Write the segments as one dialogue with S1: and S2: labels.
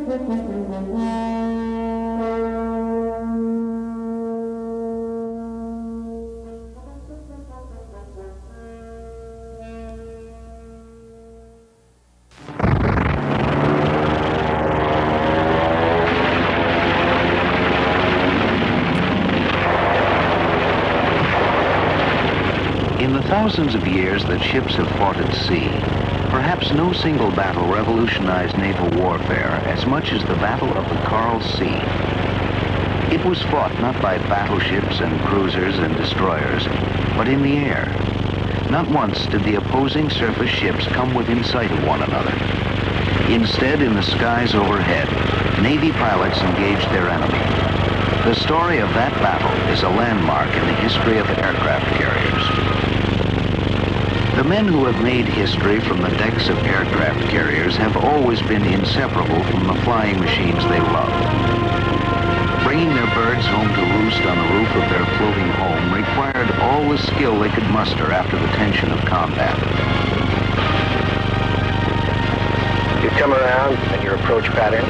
S1: In the thousands of years that ships have fought at sea, perhaps no single battle revolutionized naval warfare as much as the Battle of the Coral Sea. It was fought not by battleships and cruisers and destroyers, but in the air. Not once did the opposing surface ships come within sight of one another. Instead, in the skies overhead, Navy pilots engaged their enemy. The story of that battle is a landmark in the history of aircraft carriers. The men who have made history from the decks of aircraft carriers have always been inseparable from the flying machines they love. Bringing their birds home to roost on the roof of their floating home required all the skill they could muster after the tension of combat.
S2: You come around and your approach pattern,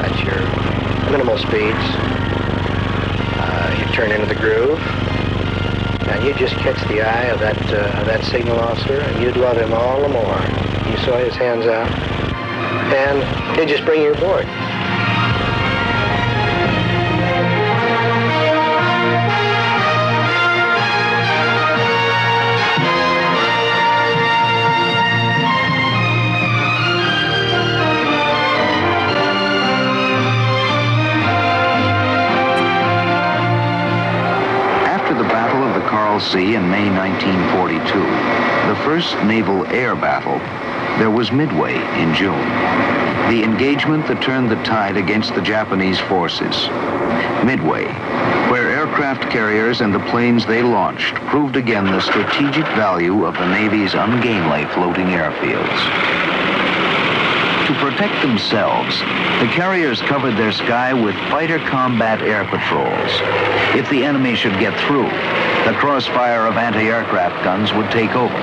S2: that's your minimal speeds. You turn into the groove. And you just catch the eye of that signal officer, and you'd love him all the more. You saw his hands out, and he'd just bring you aboard.
S1: Sea in May 1942, the first naval air battle, there was Midway in June. The engagement that turned the tide against the Japanese forces. Midway, where aircraft carriers and the planes they launched proved again the strategic value of the Navy's ungainly floating airfields. To protect themselves, the carriers covered their sky with fighter combat air patrols. If the enemy should get through, the crossfire of anti-aircraft guns would take over.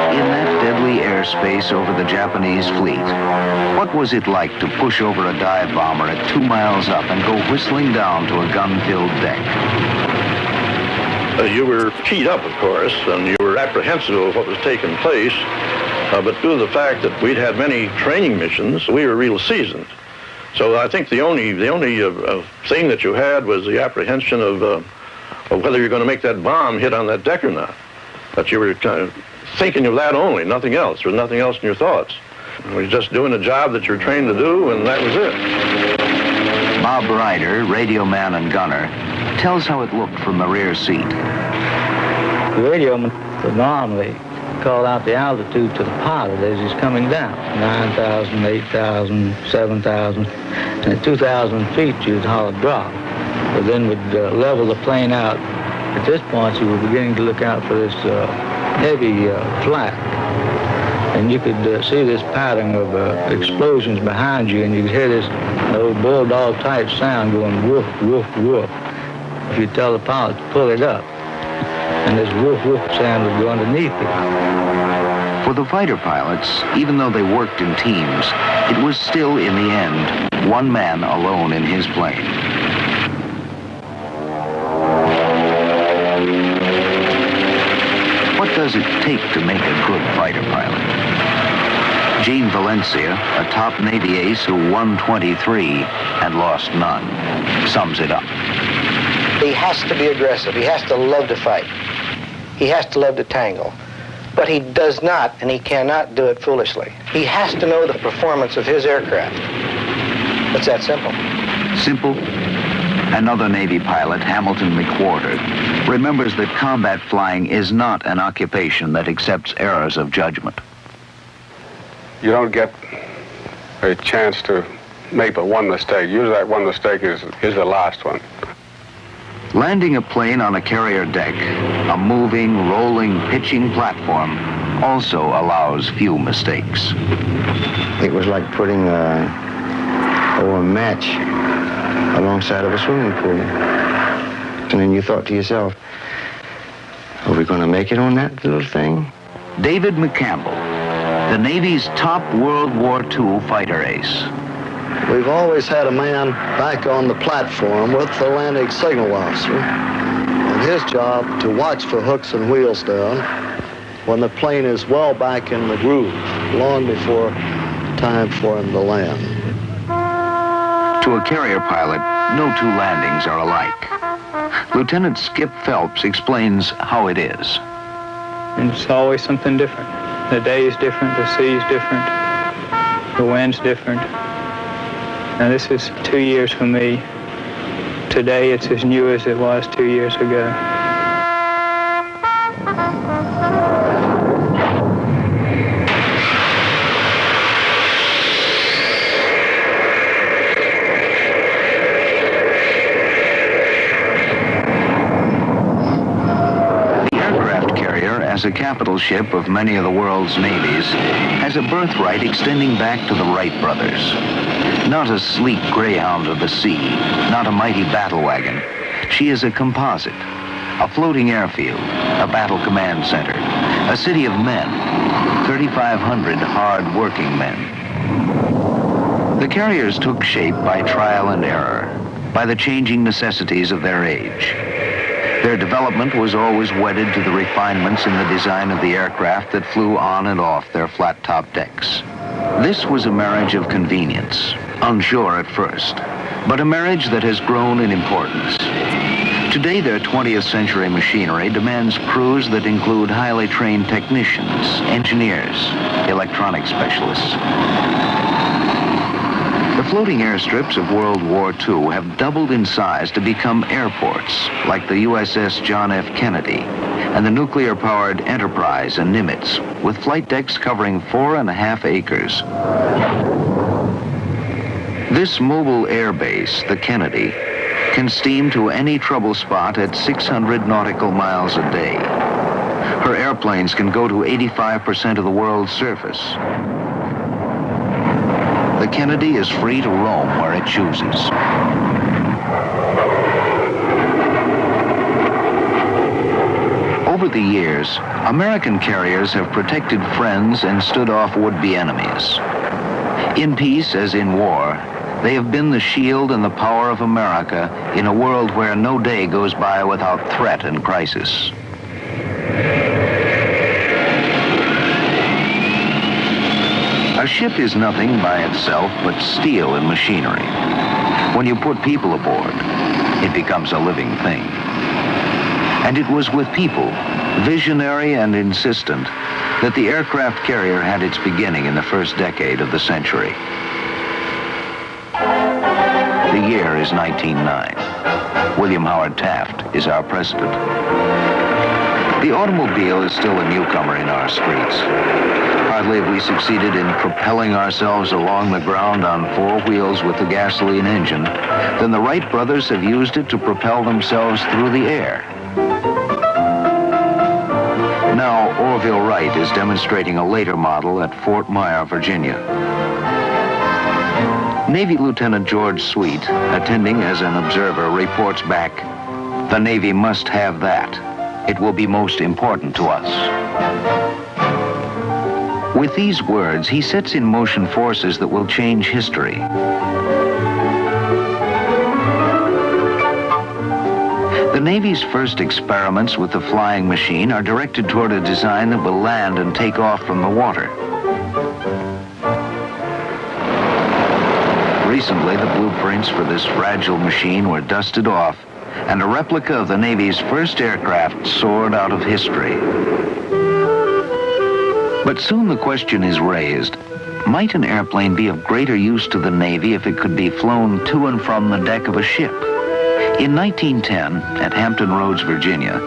S1: In that deadly airspace over the Japanese fleet, what was it like to push over a dive bomber at 2 miles up and go whistling down to a gun-filled deck?
S3: You were keyed up, of course, and you were apprehensive of what was taking place, but due to the fact that we'd had many training missions, we were real seasoned. So I think the only thing that you had was the apprehension of whether you're going to make that bomb hit on that deck or not. But you were kind of thinking of that only, nothing else. There was nothing else in your thoughts. You were just doing the job that you were trained to do, and that was it.
S1: Bob Ryder, radio man and gunner, tells how it looked from the rear seat.
S4: The radioman would normally call out the altitude to the pilot as he's coming down. 9,000, 8,000, 7,000, and at 2,000 feet you'd holler drop. But then would level the plane out. At this point you were beginning to look out for this heavy flak. And you could see this pattern of explosions behind you, and you could hear this old bulldog type sound going woof, woof, woof. If you tell the pilot to pull it up, and this woof woof sound would go underneath it.
S1: For the fighter pilots, even though they worked in teams, it was still, in the end, one man alone in his plane. What does it take to make a good fighter pilot? Gene Valencia, a top Navy ace who won 23 and lost none, sums it up.
S2: He has to be aggressive. He has to love to fight. He has to love to tangle. But he does not, and he cannot do it foolishly. He has to know the performance of his aircraft. It's that simple.
S1: Simple? Another Navy pilot, Hamilton McWhorter, remembers that combat flying is not an occupation that accepts errors of judgment.
S5: You don't get a chance to make but one mistake. Usually that one mistake is the last one.
S1: Landing a plane on a carrier deck, a moving, rolling, pitching platform, also allows few mistakes.
S6: It was like putting a match alongside of a swimming pool. And then you thought to yourself, are we going to make it on that little thing?
S1: David McCampbell, the Navy's top World War II fighter ace.
S7: We've always had a man back on the platform with the landing signal officer, and his job to watch for hooks and wheels down when the plane is well back in the groove, long before time for him to land.
S1: To a carrier pilot, no two landings are alike. Lieutenant Skip Phelps explains how it is.
S4: And it's always something different. The day is different, the sea is different, the wind's different. Now this is 2 years for me. Today it's as new as it was 2 years ago.
S1: As a capital ship of many of the world's navies, has a birthright extending back to the Wright brothers. Not a sleek greyhound of the sea, not a mighty battle wagon. She is a composite, a floating airfield, a battle command center, a city of men, 3,500 hard-working men. The carriers took shape by trial and error, by the changing necessities of their age. Their development was always wedded to the refinements in the design of the aircraft that flew on and off their flat-top decks. This was a marriage of convenience, unsure at first, but a marriage that has grown in importance. Today, their 20th century machinery demands crews that include highly trained technicians, engineers, electronic specialists. The floating airstrips of World War II have doubled in size to become airports, like the USS John F. Kennedy and the nuclear-powered Enterprize and Nimitz, with flight decks covering 4.5 acres. This mobile air base, the Kennedy, can steam to any trouble spot at 600 nautical miles a day. Her airplanes can go to 85% of the world's surface. The Kennedy is free to roam where it chooses. Over the years, American carriers have protected friends and stood off would-be enemies. In peace as in war, they have been the shield and the power of America in a world where no day goes by without threat and crisis. A ship is nothing by itself but steel and machinery. When you put people aboard, it becomes a living thing. And it was with people, visionary and insistent, that the aircraft carrier had its beginning in the first decade of the century. The year is 1909. William Howard Taft is our president. The automobile is still a newcomer in our streets. Hardly have we succeeded in propelling ourselves along the ground on 4 wheels with the gasoline engine, then the Wright brothers have used it to propel themselves through the air. Now, Orville Wright is demonstrating a later model at Fort Myer, Virginia. Navy Lieutenant George Sweet, attending as an observer, reports back, "The Navy must have that. It will be most important to us." With these words, he sets in motion forces that will change history. The Navy's first experiments with the flying machine are directed toward a design that will land and take off from the water. Recently, the blueprints for this fragile machine were dusted off, and a replica of the Navy's first aircraft soared out of history. But soon the question is raised, might an airplane be of greater use to the Navy if it could be flown to and from the deck of a ship? In 1910, at Hampton Roads, Virginia,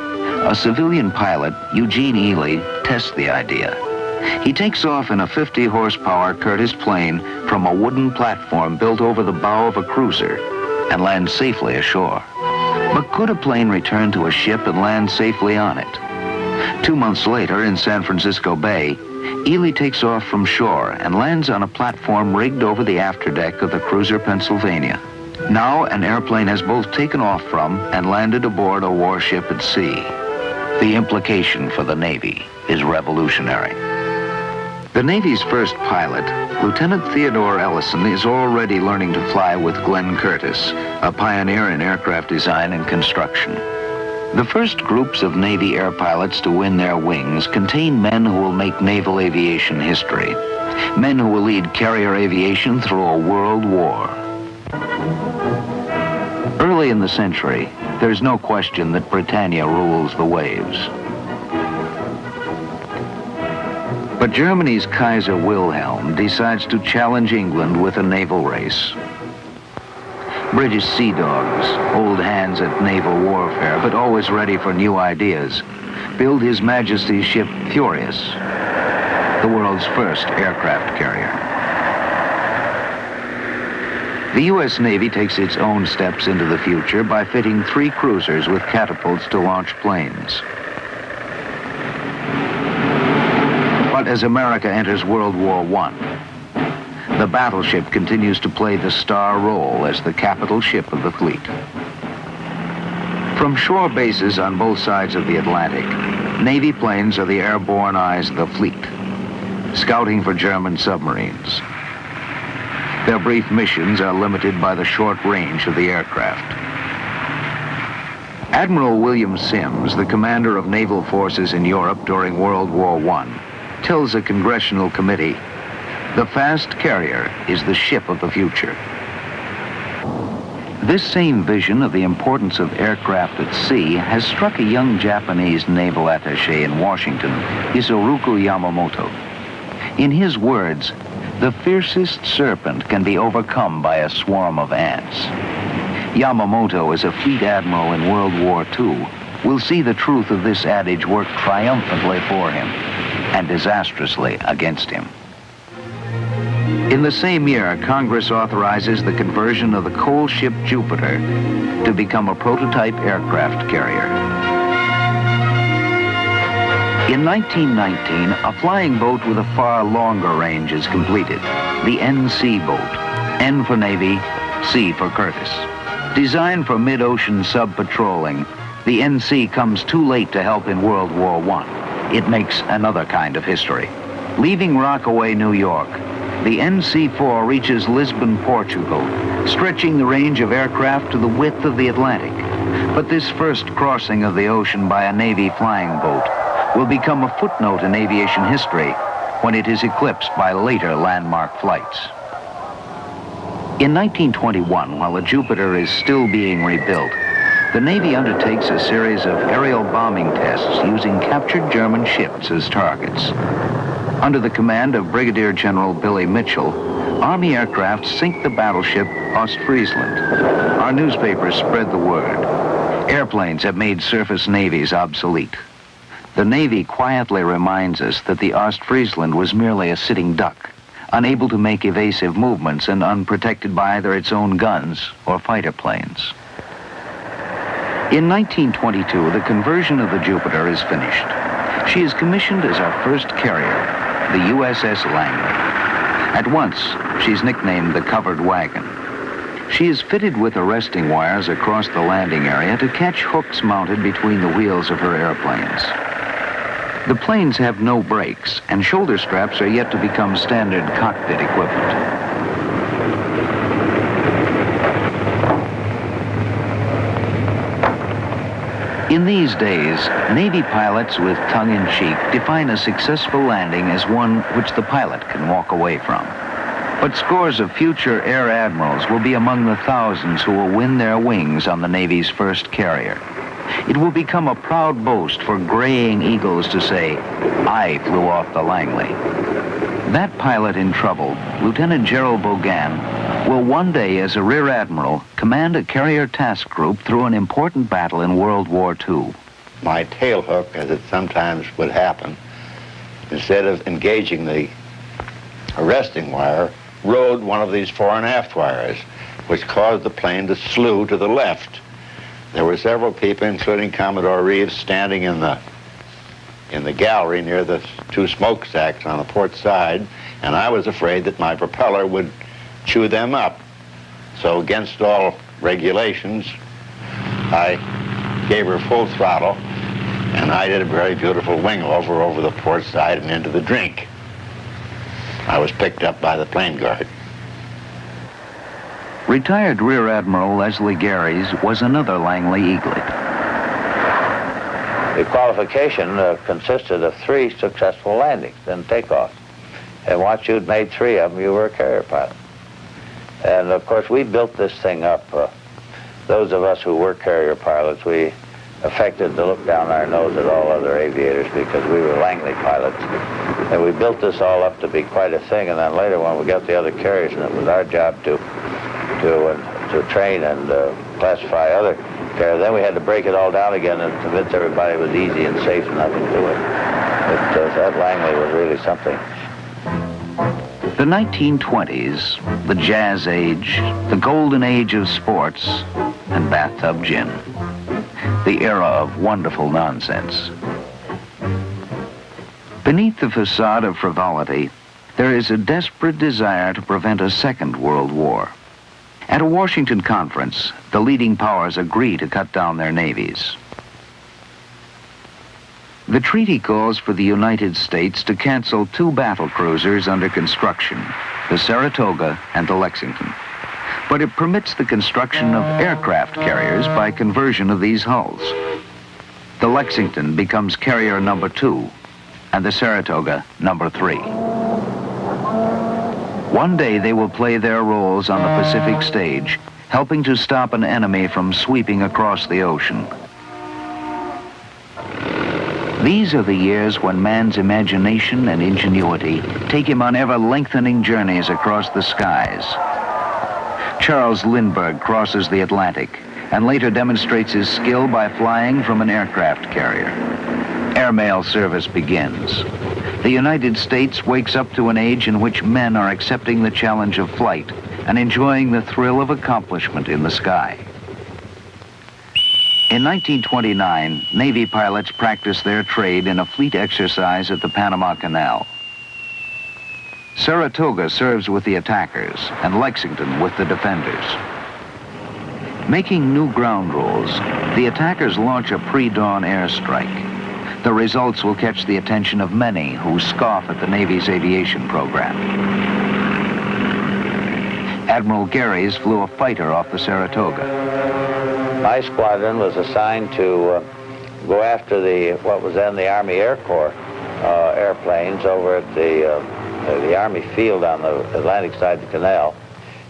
S1: a civilian pilot, Eugene Ely, tests the idea. He takes off in a 50-horsepower Curtiss plane from a wooden platform built over the bow of a cruiser and lands safely ashore. But could a plane return to a ship and land safely on it? 2 months later, in San Francisco Bay, Ely takes off from shore and lands on a platform rigged over the afterdeck of the cruiser Pennsylvania. Now, an airplane has both taken off from and landed aboard a warship at sea. The implication for the Navy is revolutionary. The Navy's first pilot, Lieutenant Theodore Ellison, is already learning to fly with Glenn Curtiss, a pioneer in aircraft design and construction. The first groups of Navy air pilots to win their wings contain men who will make naval aviation history, men who will lead carrier aviation through a world war. Early in the century, there's no question that Britannia rules the waves. But Germany's Kaiser Wilhelm decides to challenge England with a naval race. British sea dogs, old hands at naval warfare, but always ready for new ideas, build His Majesty's ship Furious, the world's first aircraft carrier. The U.S. Navy takes its own steps into the future by fitting 3 cruisers with catapults to launch planes. But as America enters World War I, the battleship continues to play the star role as the capital ship of the fleet. From shore bases on both sides of the Atlantic, Navy planes are the airborne eyes of the fleet, scouting for German submarines. Their brief missions are limited by the short range of the aircraft. Admiral William Sims, the commander of naval forces in Europe during World War I, tells a congressional committee, "The fast carrier is the ship of the future." This same vision of the importance of aircraft at sea has struck a young Japanese naval attaché in Washington, Isoroku Yamamoto. In his words, "The fiercest serpent can be overcome by a swarm of ants." Yamamoto, as a fleet admiral in World War II, will see the truth of this adage work triumphantly for him and disastrously against him. In the same year, Congress authorizes the conversion of the coal ship Jupiter to become a prototype aircraft carrier. In 1919, a flying boat with a far longer range is completed, the NC boat, N for Navy, C for Curtiss. Designed for mid-ocean sub-patrolling, the NC comes too late to help in World War I. It makes another kind of history. Leaving Rockaway, New York, the NC-4 reaches Lisbon, Portugal, stretching the range of aircraft to the width of the Atlantic. But this first crossing of the ocean by a Navy flying boat will become a footnote in aviation history when it is eclipsed by later landmark flights. In 1921, while the Jupiter is still being rebuilt, the Navy undertakes a series of aerial bombing tests using captured German ships as targets. Under the command of Brigadier General Billy Mitchell, Army aircraft sink the battleship Ostfriesland. Our newspapers spread the word. Airplanes have made surface navies obsolete. The Navy quietly reminds us that the Ostfriesland was merely a sitting duck, unable to make evasive movements and unprotected by either its own guns or fighter planes. In 1922, the conversion of the Jupiter is finished. She is commissioned as our first carrier, the USS Langley. At once, she's nicknamed the Covered Wagon. She is fitted with arresting wires across the landing area to catch hooks mounted between the wheels of her airplanes. The planes have no brakes, and shoulder straps are yet to become standard cockpit equipment. In these days, Navy pilots with tongue-in-cheek define a successful landing as one which the pilot can walk away from. But scores of future air admirals will be among the thousands who will win their wings on the Navy's first carrier. It will become a proud boast for graying eagles to say, "I flew off the Langley." That pilot in trouble, Lieutenant Gerald Bogan, will one day, as a rear admiral, command a carrier task group through an important battle in World War II.
S6: My tail hook, as it sometimes would happen, instead of engaging the arresting wire, rode one of these fore and aft wires, which caused the plane to slew to the left. There were several people, including Commodore Reeves, standing in the gallery near the 2 smokestacks on the port side, and I was afraid that my propeller would chew them up. So against all regulations, I gave her full throttle and I did a very beautiful wing over the port side and into the drink. I was picked up by the plane guard.
S1: Retired Rear Admiral Leslie Garys was another Langley eaglet.
S4: The qualification consisted of 3 successful landings and takeoffs. And once you'd made 3 of them, you were a carrier pilot. And of course, we built this thing up. Those of us who were carrier pilots, we affected to look down our nose at all other aviators because we were Langley pilots. And we built this all up to be quite a thing. And then later, when we got the other carriers, and it was our job to train and classify other carriers, then we had to break it all down again and convince everybody it was easy and safe enough to do it. But that Langley was really something.
S1: The 1920s, the jazz age, the golden age of sports and bathtub gin. The era of wonderful nonsense. Beneath the facade of frivolity, there is a desperate desire to prevent a second world war. At a Washington conference, the leading powers agree to cut down their navies. The treaty calls for the United States to cancel 2 battle cruisers under construction, the Saratoga and the Lexington. But it permits the construction of aircraft carriers by conversion of these hulls. The Lexington becomes carrier number 2, and the Saratoga number 3. One day they will play their roles on the Pacific stage, helping to stop an enemy from sweeping across the ocean. These are the years when man's imagination and ingenuity take him on ever-lengthening journeys across the skies. Charles Lindbergh crosses the Atlantic and later demonstrates his skill by flying from an aircraft carrier. Airmail service begins. The United States wakes up to an age in which men are accepting the challenge of flight and enjoying the thrill of accomplishment in the sky. In 1929, Navy pilots practiced their trade in a fleet exercise at the Panama Canal. Saratoga serves with the attackers and Lexington with the defenders. Making new ground rules, the attackers launch a pre-dawn airstrike. The results will catch the attention of many who scoff at the Navy's aviation program. Admiral Garys flew a fighter off the Saratoga.
S4: My squadron was assigned to go after what was then the Army Air Corps airplanes over at the Army field on the Atlantic side of the canal.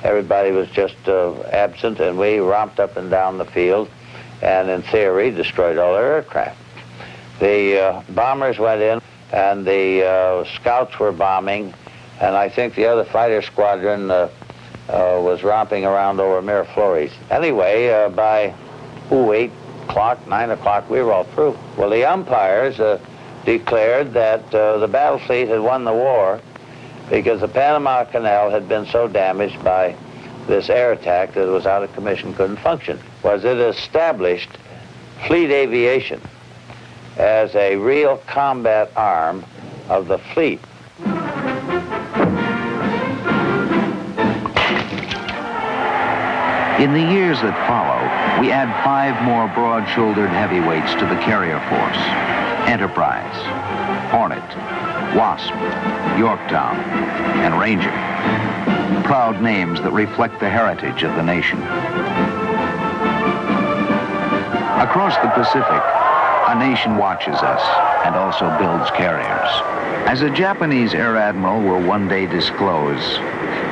S4: Everybody was just absent, and we romped up and down the field and, in theory, destroyed all their aircraft. The bombers went in, and the scouts were bombing, and I think the other fighter squadron was romping around over Miraflores. Anyway, by 8 o'clock, 9 o'clock, we were all through. Well, the umpires declared that the battle fleet had won the war because the Panama Canal had been so damaged by this air attack that it was out of commission, couldn't function. Was it established fleet aviation as a real combat arm of the fleet.
S1: In the years that follow, we add 5 more broad-shouldered heavyweights to the carrier force. Enterprize, Hornet, Wasp, Yorktown, and Ranger. Proud names that reflect the heritage of the nation. Across the Pacific, a nation watches us and also builds carriers. As a Japanese air admiral will one day disclose,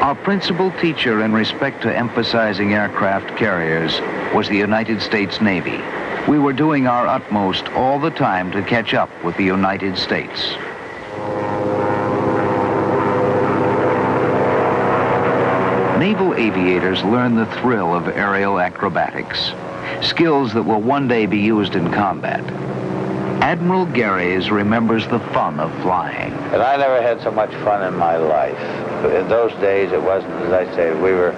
S1: our principal teacher in respect to emphasizing aircraft carriers was the United States Navy. We were doing our utmost all the time to catch up with the United States. Naval aviators learn the thrill of aerial acrobatics, skills that will one day be used in combat. Admiral Garys remembers the fun of flying.
S4: And I never had so much fun in my life. In those days, it wasn't, as I say, we were,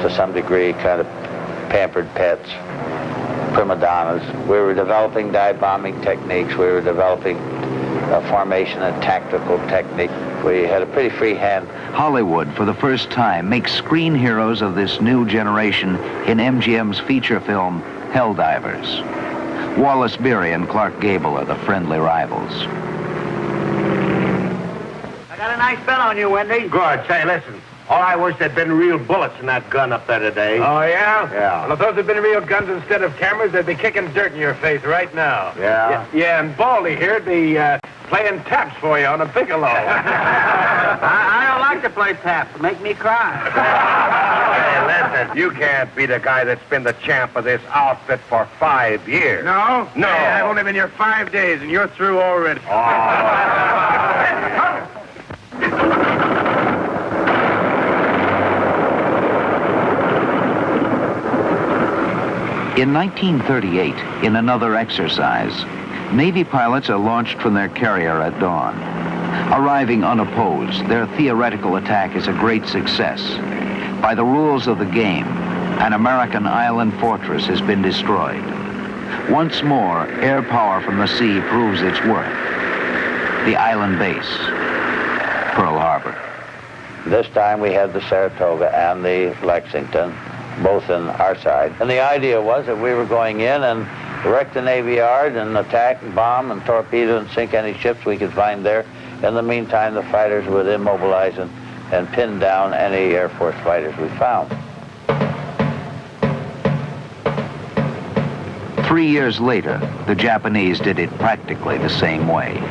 S4: to some degree, kind of pampered pets, prima donnas. We were developing dive bombing techniques. We were developing formation and tactical technique. We had a pretty free hand.
S1: Hollywood, for the first time, makes screen heroes of this new generation in MGM's feature film, Helldivers. Wallace Beery and Clark Gable are the friendly rivals.
S8: I got a nice bell on you, Wendy.
S9: Good. Say, listen. All I wish there'd been real bullets in that gun up there today.
S8: Oh, yeah?
S9: Yeah.
S8: Well, if those had been real guns instead of cameras, they'd be kicking dirt in your face right now.
S9: Yeah?
S8: Yeah, and Baldy here'd be playing taps for you on a piccolo.
S4: I don't like to play taps. Make me cry.
S9: Hey, listen. You can't be the guy that's been the champ of this outfit for 5 years.
S8: No?
S9: No.
S8: Hey, I've only been here 5 days, and you're through already.
S1: In 1938, in another exercise, Navy pilots are launched from their carrier at dawn. Arriving unopposed, their theoretical attack is a great success. By the rules of the game, an American island fortress has been destroyed. Once more, air power from the sea proves its worth. The island base, Pearl Harbor.
S6: This time we had the Saratoga and the Lexington, both in our side. And the idea was that we were going in and wreck the Navy Yard and attack and bomb and torpedo and sink any ships we could find there. In the meantime, the fighters would immobilize and pin down any Air Force fighters we found.
S1: 3 years later, the Japanese did it practically the same way.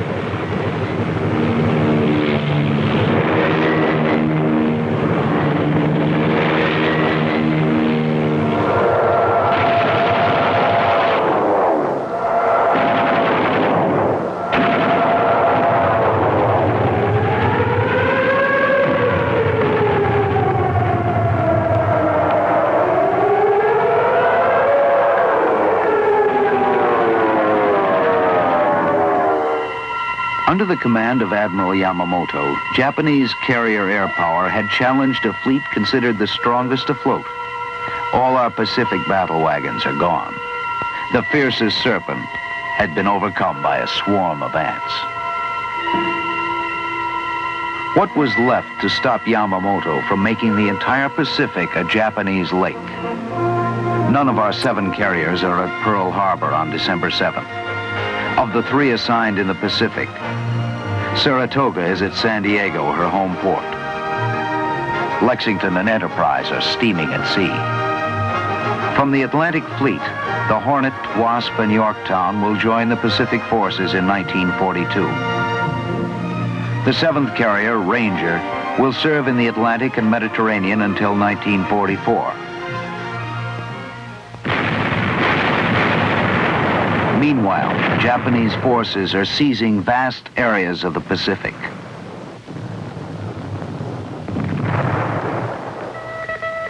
S1: Under the command of Admiral Yamamoto, Japanese carrier air power had challenged a fleet considered the strongest afloat. All our Pacific battle wagons are gone. The fiercest serpent had been overcome by a swarm of ants. What was left to stop Yamamoto from making the entire Pacific a Japanese lake? None of our 7 carriers are at Pearl Harbor on December 7th. Of the 3 assigned in the Pacific, Saratoga is at San Diego, her home port. Lexington and Enterprize are steaming at sea. From the Atlantic Fleet, the Hornet, Wasp, and Yorktown will join the Pacific forces in 1942. The 7th carrier, Ranger, will serve in the Atlantic and Mediterranean until 1944. Meanwhile, Japanese forces are seizing vast areas of the Pacific.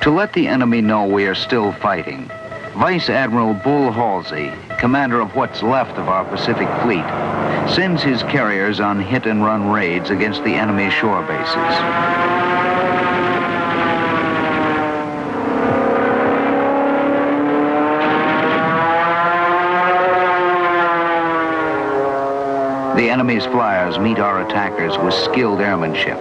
S1: To let the enemy know we are still fighting, Vice Admiral Bull Halsey, commander of what's left of our Pacific Fleet, sends his carriers on hit-and-run raids against the enemy shore bases. The enemy's flyers meet our attackers with skilled airmanship.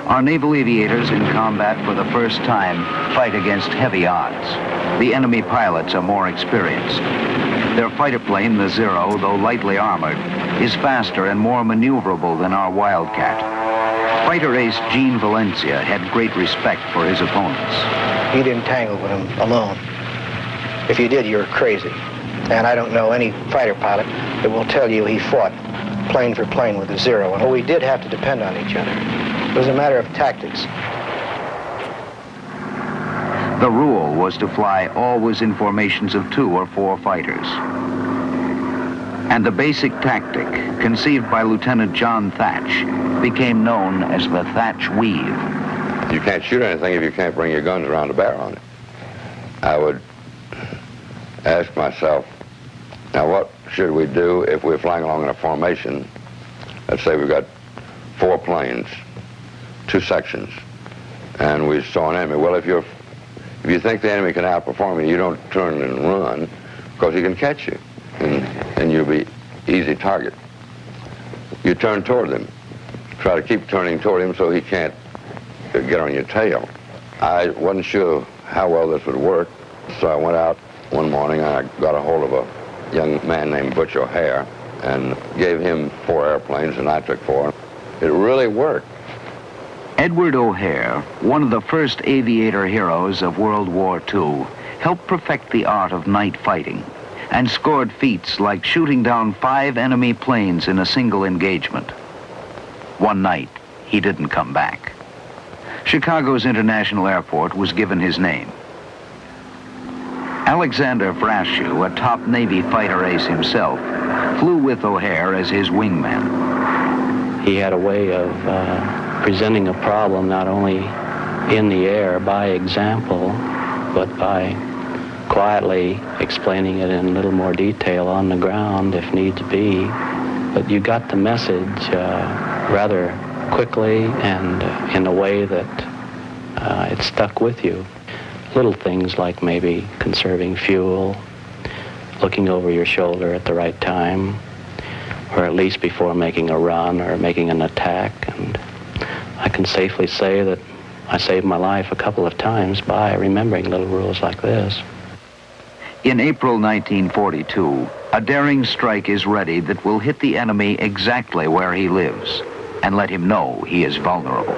S1: Our naval aviators in combat for the first time fight against heavy odds. The enemy pilots are more experienced. Their fighter plane, the Zero, though lightly armored, is faster and more maneuverable than our Wildcat. Fighter ace Gene Valencia had great respect for his opponents.
S2: You didn't tangle with him alone. If you did, you were crazy. And I don't know any fighter pilot that will tell you he fought plane for plane with the Zero. And we did have to depend on each other. It was a matter of tactics.
S1: The rule was to fly always in formations of 2 or 4 fighters. And the basic tactic, conceived by Lieutenant John Thatch, became known as the Thatch Weave.
S5: You can't shoot anything if you can't bring your guns around the barrel on it. I would ask myself, now what should we do if we're flying along in a formation? Let's say we've got 4 planes, 2 sections, and we saw an enemy. Well, if you think the enemy can outperform you, you don't turn and run, because he can catch you, and you'll be easy target. You turn toward him. Try to keep turning toward him so he can't get on your tail. I wasn't sure how well this would work, so I went out one morning and I got a hold of a young man named Butch O'Hare and gave him 4 airplanes, and I took 4. It really worked.
S1: Edward O'Hare, one of the first aviator heroes of World War II, helped perfect the art of night fighting and scored feats like shooting down 5 enemy planes in a single engagement. One night, he didn't come back. Chicago's International Airport was given his name. Alexander Vrashew, a top Navy fighter ace himself, flew with O'Hare as his wingman.
S10: He had a way of presenting a problem not only in the air by example, but by quietly explaining it in a little more detail on the ground if needs be. But you got the message rather quickly and in a way that it stuck with you. Little things like maybe conserving fuel, looking over your shoulder at the right time, or at least before making a run or making an attack. And I can safely say that I saved my life a couple of times by remembering little rules like this.
S1: In April 1942, a daring strike is ready that will hit the enemy exactly where he lives and let him know he is vulnerable.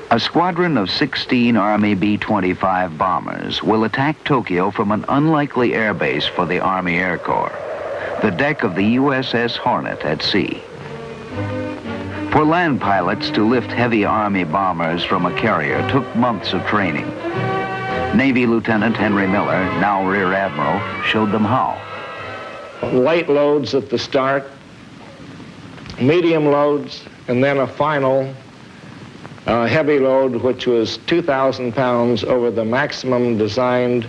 S1: A squadron of 16 Army B-25 bombers will attack Tokyo from an unlikely airbase for the Army Air Corps, the deck of the USS Hornet at sea. For land pilots to lift heavy Army bombers from a carrier took months of training. Navy Lieutenant Henry Miller, now Rear Admiral, showed them how.
S11: Light loads at the start, medium loads, and then a final heavy load, which was 2,000 pounds over the maximum designed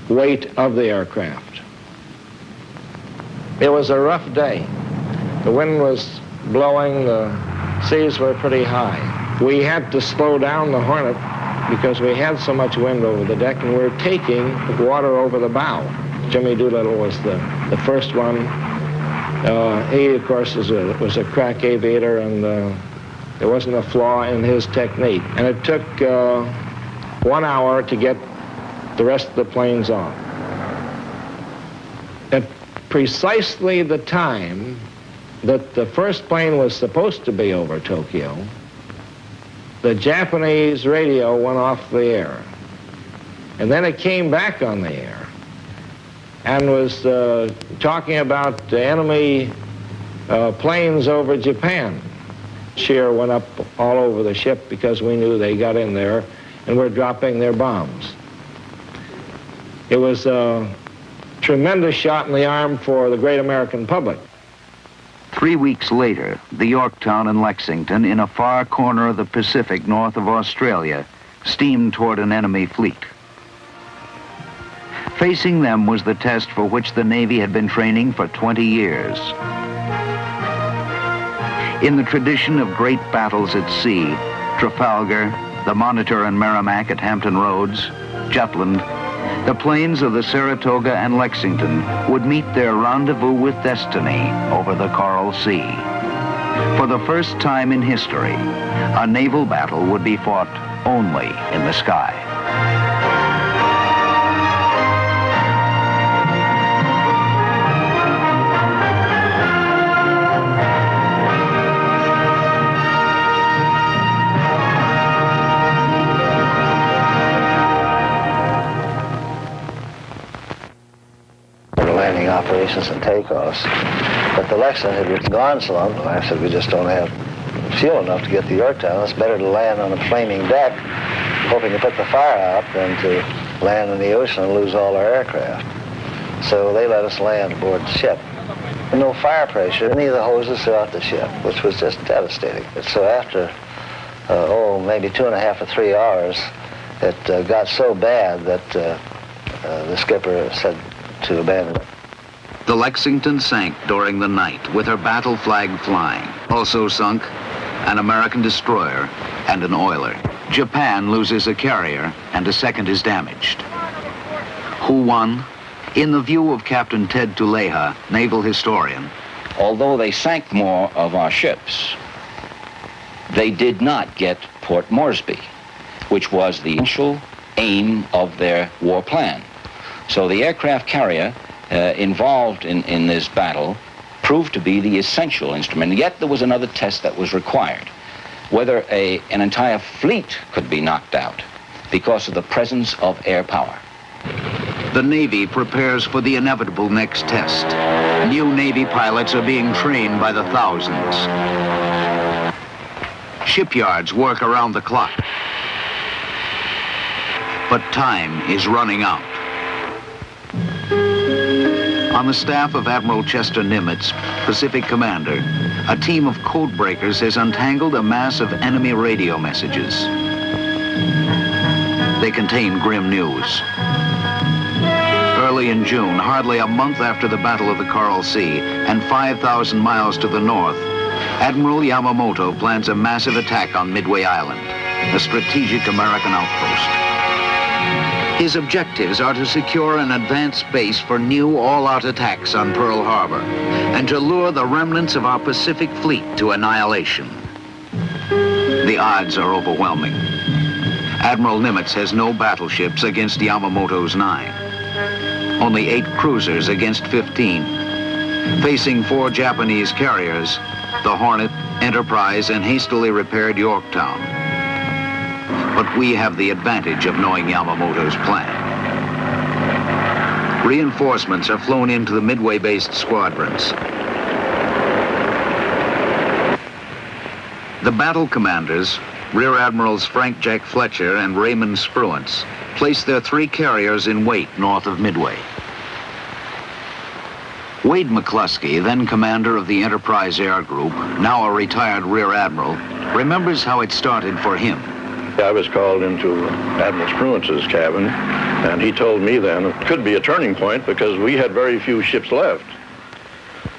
S11: weight of the aircraft. It was a rough day. The wind was blowing, the seas were pretty high. We had to slow down the Hornet because we had so much wind over the deck, and we were taking water over the bow. Jimmy Doolittle was the first one. He, of course, was a crack aviator, and there wasn't a flaw in his technique. And it took 1 hour to get the rest of the planes off. At precisely the time that the first plane was supposed to be over Tokyo, the Japanese radio went off the air. And then it came back on the air and was talking about the enemy planes over Japan. Cheer went up all over the ship because we knew they got in there and were dropping their bombs. It was a tremendous shot in the arm for the great American public.
S1: 3 weeks later, the Yorktown and Lexington, in a far corner of the Pacific north of Australia, steamed toward an enemy fleet. Facing them was the test for which the Navy had been training for 20 years. In the tradition of great battles at sea, Trafalgar, the Monitor and Merrimack at Hampton Roads, Jutland, the planes of the Saratoga and Lexington would meet their rendezvous with destiny over the Coral Sea. For the first time in history, a naval battle would be fought only in the sky.
S2: Operations and takeoffs, but the Lexington had gone so long. I said, we just don't have fuel enough to get to Yorktown. It's better to land on a flaming deck, hoping to put the fire out, than to land in the ocean and lose all our aircraft. So they let us land aboard the ship. No fire pressure, any of the hoses throughout the ship, which was just devastating. So after, maybe 2.5 or 3 hours, it got so bad that the skipper said to abandon it.
S1: The Lexington sank during the night with her battle flag flying. Also sunk an American destroyer and an oiler. Japan loses a carrier and a second is damaged. Who won? In the view of Captain Ted Tuleha, naval historian,
S12: although they sank more of our ships, they did not get Port Moresby, which was the initial aim of their war plan. So the aircraft carrier involved in this battle proved to be the essential instrument. Yet there was another test that was required, whether an entire fleet could be knocked out because of the presence of air power.
S1: The Navy prepares for the inevitable next test. New Navy pilots are being trained by the thousands. Shipyards work around the clock. But time is running out. On the staff of Admiral Chester Nimitz, Pacific Commander, a team of code breakers has untangled a mass of enemy radio messages. They contain grim news. Early in June, hardly a month after the Battle of the Coral Sea, and 5,000 miles to the north, Admiral Yamamoto plans a massive attack on Midway Island, a strategic American outpost. His objectives are to secure an advanced base for new all-out attacks on Pearl Harbor and to lure the remnants of our Pacific Fleet to annihilation. The odds are overwhelming. Admiral Nimitz has no battleships against Yamamoto's 9. Only 8 cruisers against 15. Facing 4 Japanese carriers, the Hornet, Enterprise, and hastily repaired Yorktown. But we have the advantage of knowing Yamamoto's plan. Reinforcements are flown into the Midway-based squadrons. The battle commanders, Rear Admirals Frank Jack Fletcher and Raymond Spruance, place their 3 carriers in wait north of Midway. Wade McCluskey, then commander of the Enterprise Air Group, now a retired Rear Admiral, remembers how it started for him.
S3: I was called into Admiral Spruance's cabin, and he told me then it could be a turning point because we had very few ships left.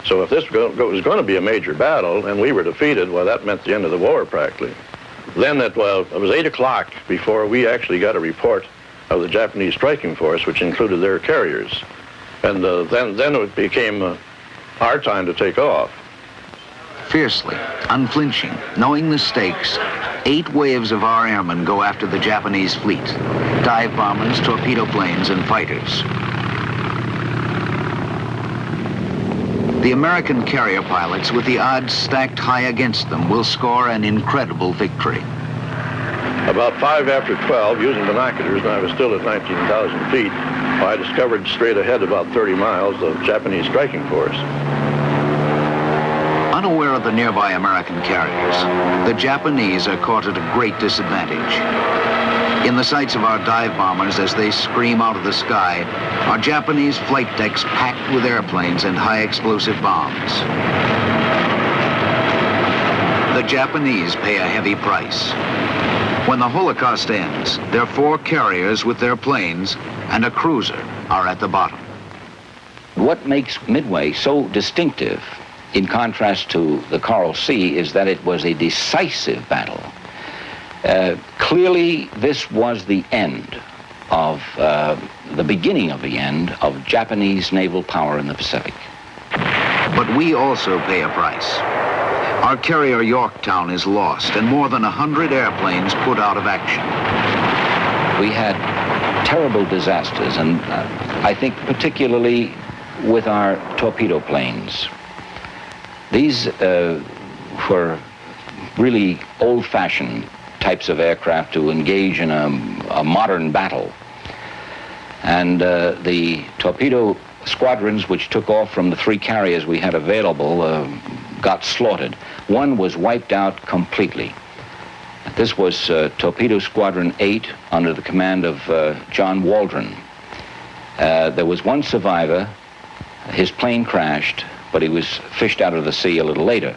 S3: So if this was going to be a major battle and we were defeated, well, that meant the end of the war practically. Then it was 8 o'clock before we actually got a report of the Japanese striking force, which included their carriers. And then it became our time to take off.
S1: Fiercely, unflinching, knowing the stakes, 8 waves of our airmen go after the Japanese fleet. Dive bombers, torpedo planes, and fighters. The American carrier pilots, with the odds stacked high against them, will score an incredible victory.
S3: About 5 after 12, using binoculars, and I was still at 19,000 feet, I discovered straight ahead about 30 miles the Japanese striking force.
S1: Unaware of the nearby American carriers, the Japanese are caught at a great disadvantage. In the sights of our dive bombers as they scream out of the sky, are Japanese flight decks packed with airplanes and high explosive bombs. The Japanese pay a heavy price. When the Holocaust ends, their 4 carriers with their planes and a cruiser are at the bottom.
S12: What makes Midway so distinctive, in contrast to the Coral Sea, is that it was a decisive battle. Clearly, this was the end of, the beginning of the end of Japanese naval power in the Pacific.
S1: But we also pay a price. Our carrier Yorktown is lost and more than 100 airplanes put out of action.
S12: We had terrible disasters, and I think particularly with our torpedo planes. These were really old-fashioned types of aircraft to engage in a modern battle. And the torpedo squadrons which took off from the 3 carriers we had available got slaughtered. One was wiped out completely. This was Torpedo Squadron 8 under the command of John Waldron. There was 1 survivor. His plane crashed, but he was fished out of the sea a little later.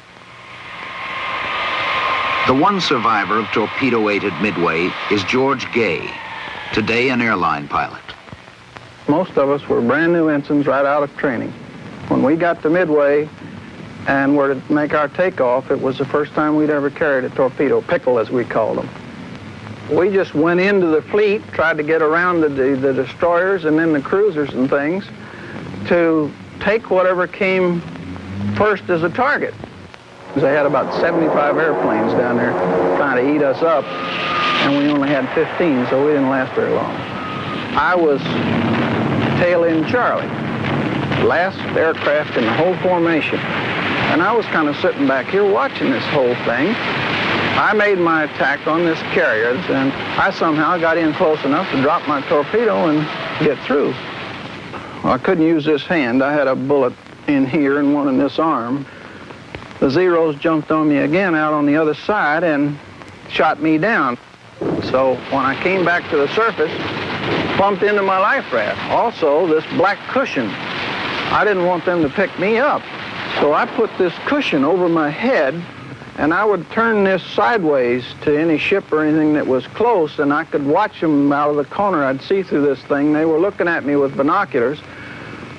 S1: The 1 survivor of Torpedo 8 at Midway is George Gay, today an airline pilot.
S13: Most of us were brand new ensigns right out of training. When we got to Midway and were to make our takeoff, it was the first time we'd ever carried a torpedo, pickle as we called them. We just went into the fleet, tried to get around the destroyers and then the cruisers and things to take whatever came first as a target. They had about 75 airplanes down there trying to eat us up, and we only had 15, so we didn't last very long. I was tail end Charlie. Last aircraft in the whole formation. And I was kind of sitting back here watching this whole thing. I made my attack on this carrier, and I somehow got in close enough to drop my torpedo and get through. Well, I couldn't use this hand. I had a bullet in here and one in this arm. The Zeros jumped on me again out on the other side and shot me down. So when I came back to the surface, bumped into my life raft. Also, this black cushion. I didn't want them to pick me up. So I put this cushion over my head, and I would turn this sideways to any ship or anything that was close, and I could watch them out of the corner. I'd see through this thing. They were looking at me with binoculars,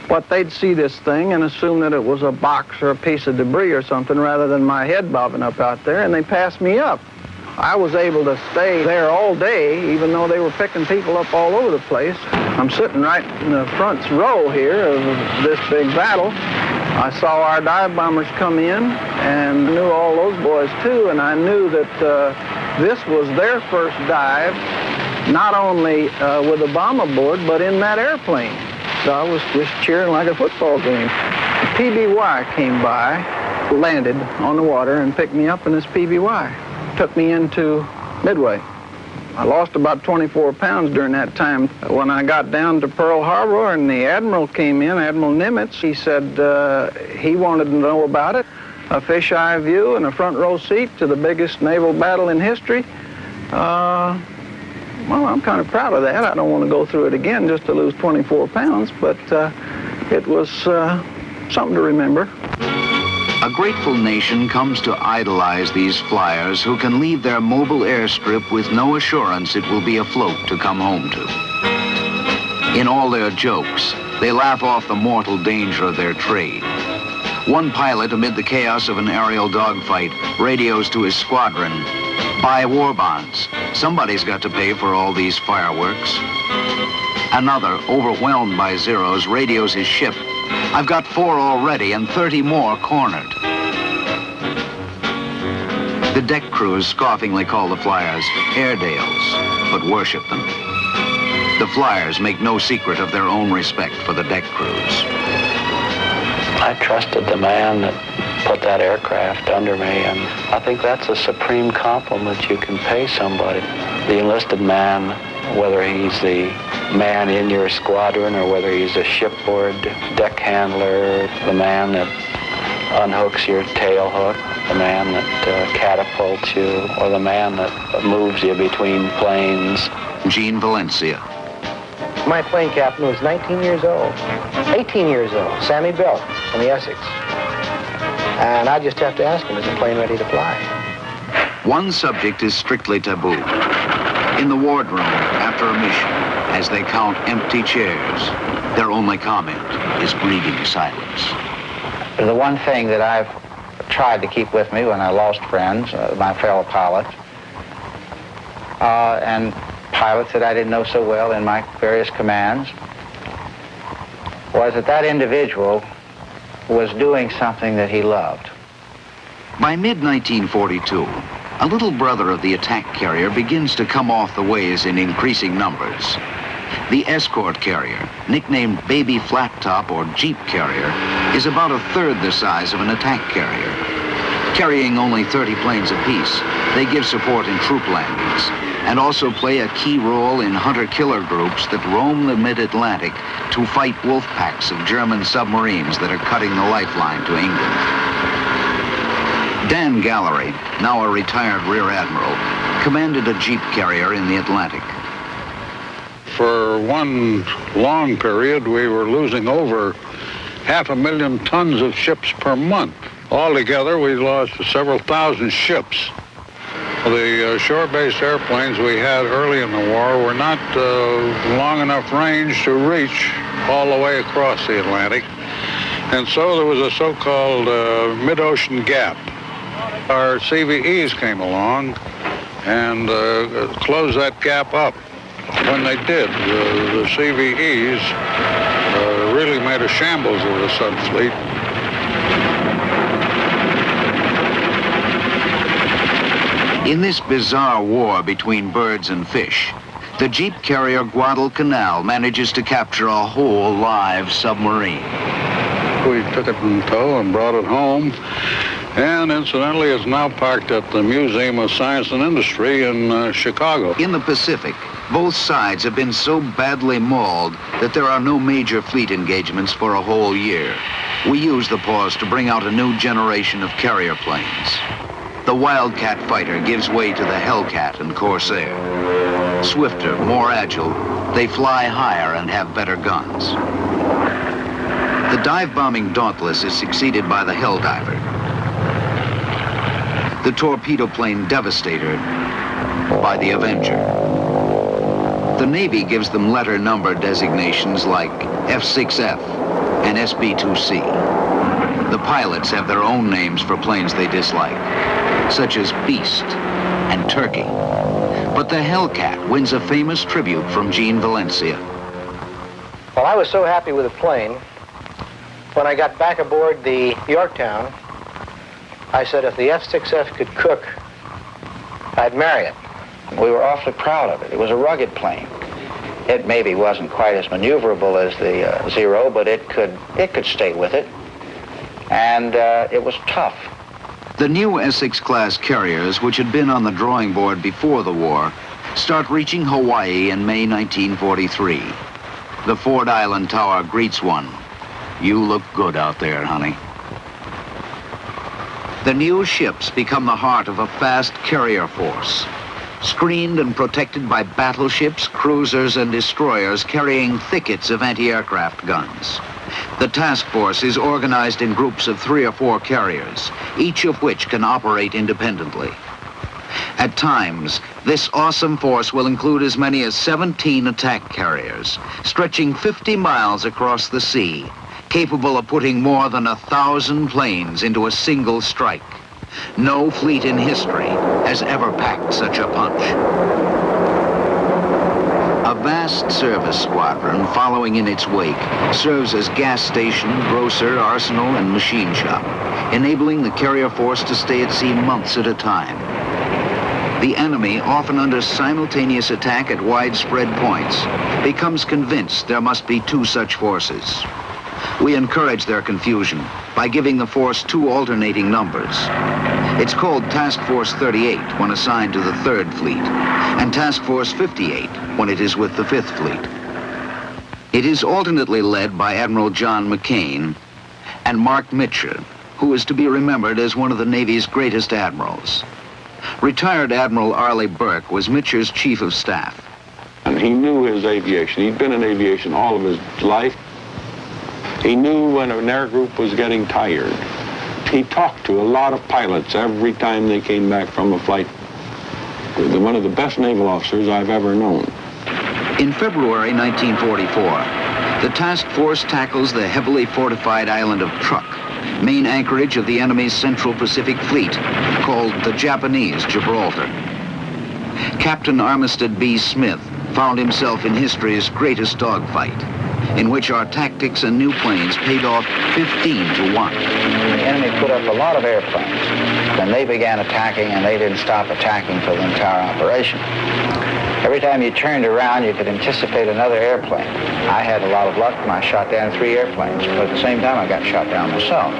S13: but they'd see this thing and assume that it was a box or a piece of debris or something rather than my head bobbing up out there, and they passed me up. I was able to stay there all day, even though they were picking people up all over the place. I'm sitting right in the front row here of this big battle. I saw our dive bombers come in and knew all those boys too, and I knew that this was their first dive, not only with a bomb aboard, but in that airplane. So I was just cheering like a football game. The PBY came by, landed on the water, and picked me up in this PBY. Took me into Midway. I lost about 24 pounds during that time. When I got down to Pearl Harbor and the Admiral came in, Admiral Nimitz, he said he wanted to know about it. A fisheye view and a front row seat to the biggest naval battle in history. Well, I'm kind of proud of that. I don't want to go through it again just to lose 24 pounds, but it was something to remember.
S1: A grateful nation comes to idolize these flyers who can leave their mobile airstrip with no assurance it will be afloat to come home to. In all their jokes, they laugh off the mortal danger of their trade. One pilot, amid the chaos of an aerial dogfight, radios to his squadron, "Buy war bonds. Somebody's got to pay for all these fireworks." Another, overwhelmed by Zeros, radios his ship, "I've got 4 already and 30 more cornered." The deck crews scoffingly call the flyers Airedales, but worship them. The flyers make no secret of their own respect for the deck crews.
S10: I trusted the man that put that aircraft under me, and I think that's a supreme compliment you can pay somebody. The enlisted man, whether he's the man in your squadron or whether he's a shipboard deck handler, the man that unhooks your tail hook, the man that catapults you, or the man that moves you between planes.
S1: Gene Valencia.
S2: My plane captain was 19 years old, 18 years old, Sammy Bell from the Essex. And I just have to ask him, is the plane ready to fly?
S1: One subject is strictly taboo. In the wardroom, after a mission, as they count empty chairs, their only comment is breathing silence.
S14: The one thing that I've tried to keep with me when I lost friends, my fellow pilots, and pilots that I didn't know so well in my various commands, was that that individual was doing something that he loved.
S1: By mid-1942, a little brother of the attack carrier begins to come off the ways in increasing numbers. The escort carrier, nicknamed Baby Flat Top or Jeep Carrier, is about a third the size of an attack carrier. Carrying only 30 planes apiece, they give support in troop landings and also play a key role in hunter-killer groups that roam the mid-Atlantic to fight wolf packs of German submarines that are cutting the lifeline to England. Dan Gallery, now a retired rear admiral, commanded a Jeep carrier in the Atlantic.
S15: For one long period, we were losing over 500,000 tons of ships per month. Altogether, we lost several thousand ships. The shore-based airplanes we had early in the war were not long enough range to reach all the way across the Atlantic. And so there was a so-called mid-ocean gap. Our CVEs came along and closed that gap up. When they did, the CVEs really made a shambles of the subfleet.
S1: In this bizarre war between birds and fish, the jeep carrier Guadalcanal manages to capture a whole live submarine.
S15: We took it in tow and brought it home, and incidentally, it's now parked at the Museum of Science and Industry in Chicago.
S1: In the Pacific, both sides have been so badly mauled that there are no major fleet engagements for a whole year. We use the pause to bring out a new generation of carrier planes. The Wildcat fighter gives way to the Hellcat and Corsair. Swifter, more agile, they fly higher and have better guns. The dive-bombing Dauntless is succeeded by the Helldiver. The torpedo plane Devastator by the Avenger. The Navy gives them letter number designations like F6F and SB2C. The pilots have their own names for planes they dislike, such as Beast and Turkey. But the Hellcat wins a famous tribute from Gene Valencia.
S2: Well, I was so happy with the plane, when I got back aboard the Yorktown, I said if the F6F could cook, I'd marry it.
S14: We were awfully proud of it. It was a rugged plane. It maybe wasn't quite as maneuverable as the Zero, but it could stay with it. And it was tough.
S1: The new Essex-class carriers, which had been on the drawing board before the war, start reaching Hawaii in May 1943. The Ford Island Tower greets one. You look good out there, honey. The new ships become the heart of a fast carrier force, screened and protected by battleships, cruisers, and destroyers carrying thickets of anti-aircraft guns. The task force is organized in groups of 3 or 4 carriers, each of which can operate independently. At times, this awesome force will include as many as 17 attack carriers, stretching 50 miles across the sea, capable of putting more than 1,000 planes into a single strike. No fleet in history has ever packed such a punch. A vast service squadron following in its wake serves as gas station, grocer, arsenal, and machine shop, enabling the carrier force to stay at sea months at a time. The enemy, often under simultaneous attack at widespread points, becomes convinced there must be 2 such forces. We encourage their confusion by giving the force 2 alternating numbers. It's called Task Force 38 when assigned to the 3rd Fleet, and Task Force 58 when it is with the 5th Fleet. It is alternately led by Admiral John McCain and Mark Mitcher, who is to be remembered as one of the Navy's greatest admirals. Retired Admiral Arleigh Burke was Mitcher's chief of staff.
S16: And he knew his aviation. He'd been in aviation all of his life. He knew when an air group was getting tired. He talked to a lot of pilots every time they came back from a flight. One of the best naval officers I've ever known.
S1: In February 1944, the task force tackles the heavily fortified island of Truk, main anchorage of the enemy's Central Pacific Fleet, called the Japanese Gibraltar. Captain Armistead B. Smith found himself in history's greatest dogfight, in which our tactics and new planes paid off 15-1.
S14: The enemy put up a lot of airplanes. Then they began attacking, and they didn't stop attacking for the entire operation. Every time you turned around, you could anticipate another airplane. I had a lot of luck, and I shot down 3 airplanes, but at the same time, I got shot down myself.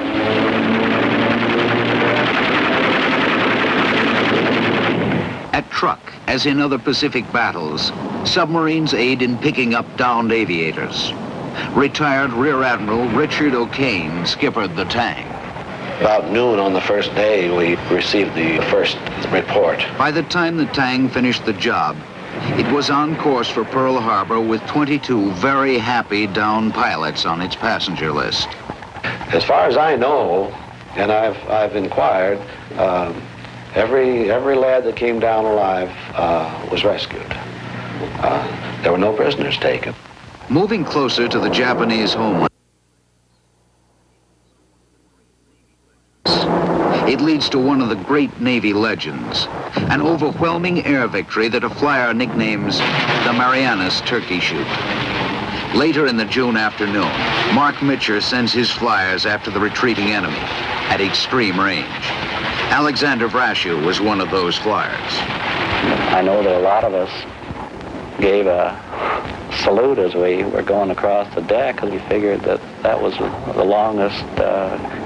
S1: At Truk, as in other Pacific battles, submarines aid in picking up downed aviators. Retired Rear Admiral Richard O'Kane skippered the Tang.
S2: About noon on the first day, we received the first report.
S1: By the time the Tang finished the job, it was on course for Pearl Harbor with 22 very happy downed pilots on its passenger list.
S2: As far as I know, and I've inquired, every lad that came down alive was rescued. There were no prisoners taken.
S1: Moving closer to the Japanese homeland, it leads to one of the great Navy legends, an overwhelming air victory that a flyer nicknames the Marianas Turkey Shoot. Later in the June afternoon, Mark Mitcher sends his flyers after the retreating enemy at extreme range. Alexander Vrashew was one of those flyers.
S10: I know that a lot of us gave a salute as we were going across the deck, because we figured that that was the longest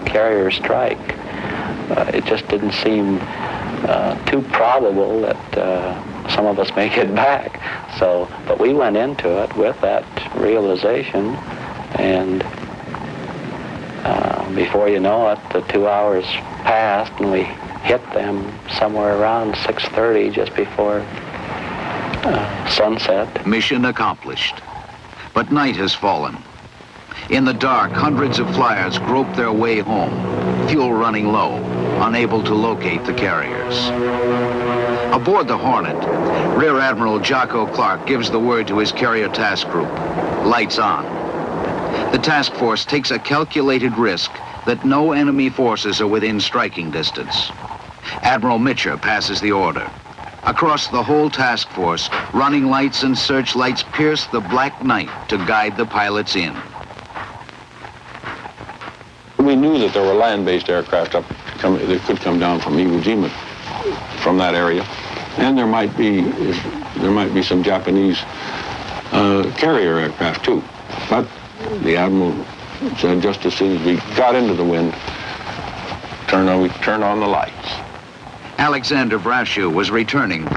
S10: carrier strike. It just didn't seem too probable that some of us may get back. So, but we went into it with that realization, and before you know it, the 2 hours passed, and we hit them somewhere around 6:30, just before sunset.
S1: Mission accomplished. But night has fallen. In the dark, hundreds of flyers grope their way home, fuel running low, unable to locate the carriers. Aboard the Hornet, Rear Admiral Jocko Clark gives the word to his carrier task group. Lights on. The task force takes a calculated risk that no enemy forces are within striking distance. Admiral Mitcher passes the order. Across the whole task force, running lights and searchlights pierce the black night to guide the pilots in.
S16: We knew that there were land-based aircraft that could come down from Iwo Jima, from that area, and there might be some Japanese carrier aircraft too. But the admiral said just as soon as we got into the wind, we turned on the lights.
S1: Alexander Brashew was returning.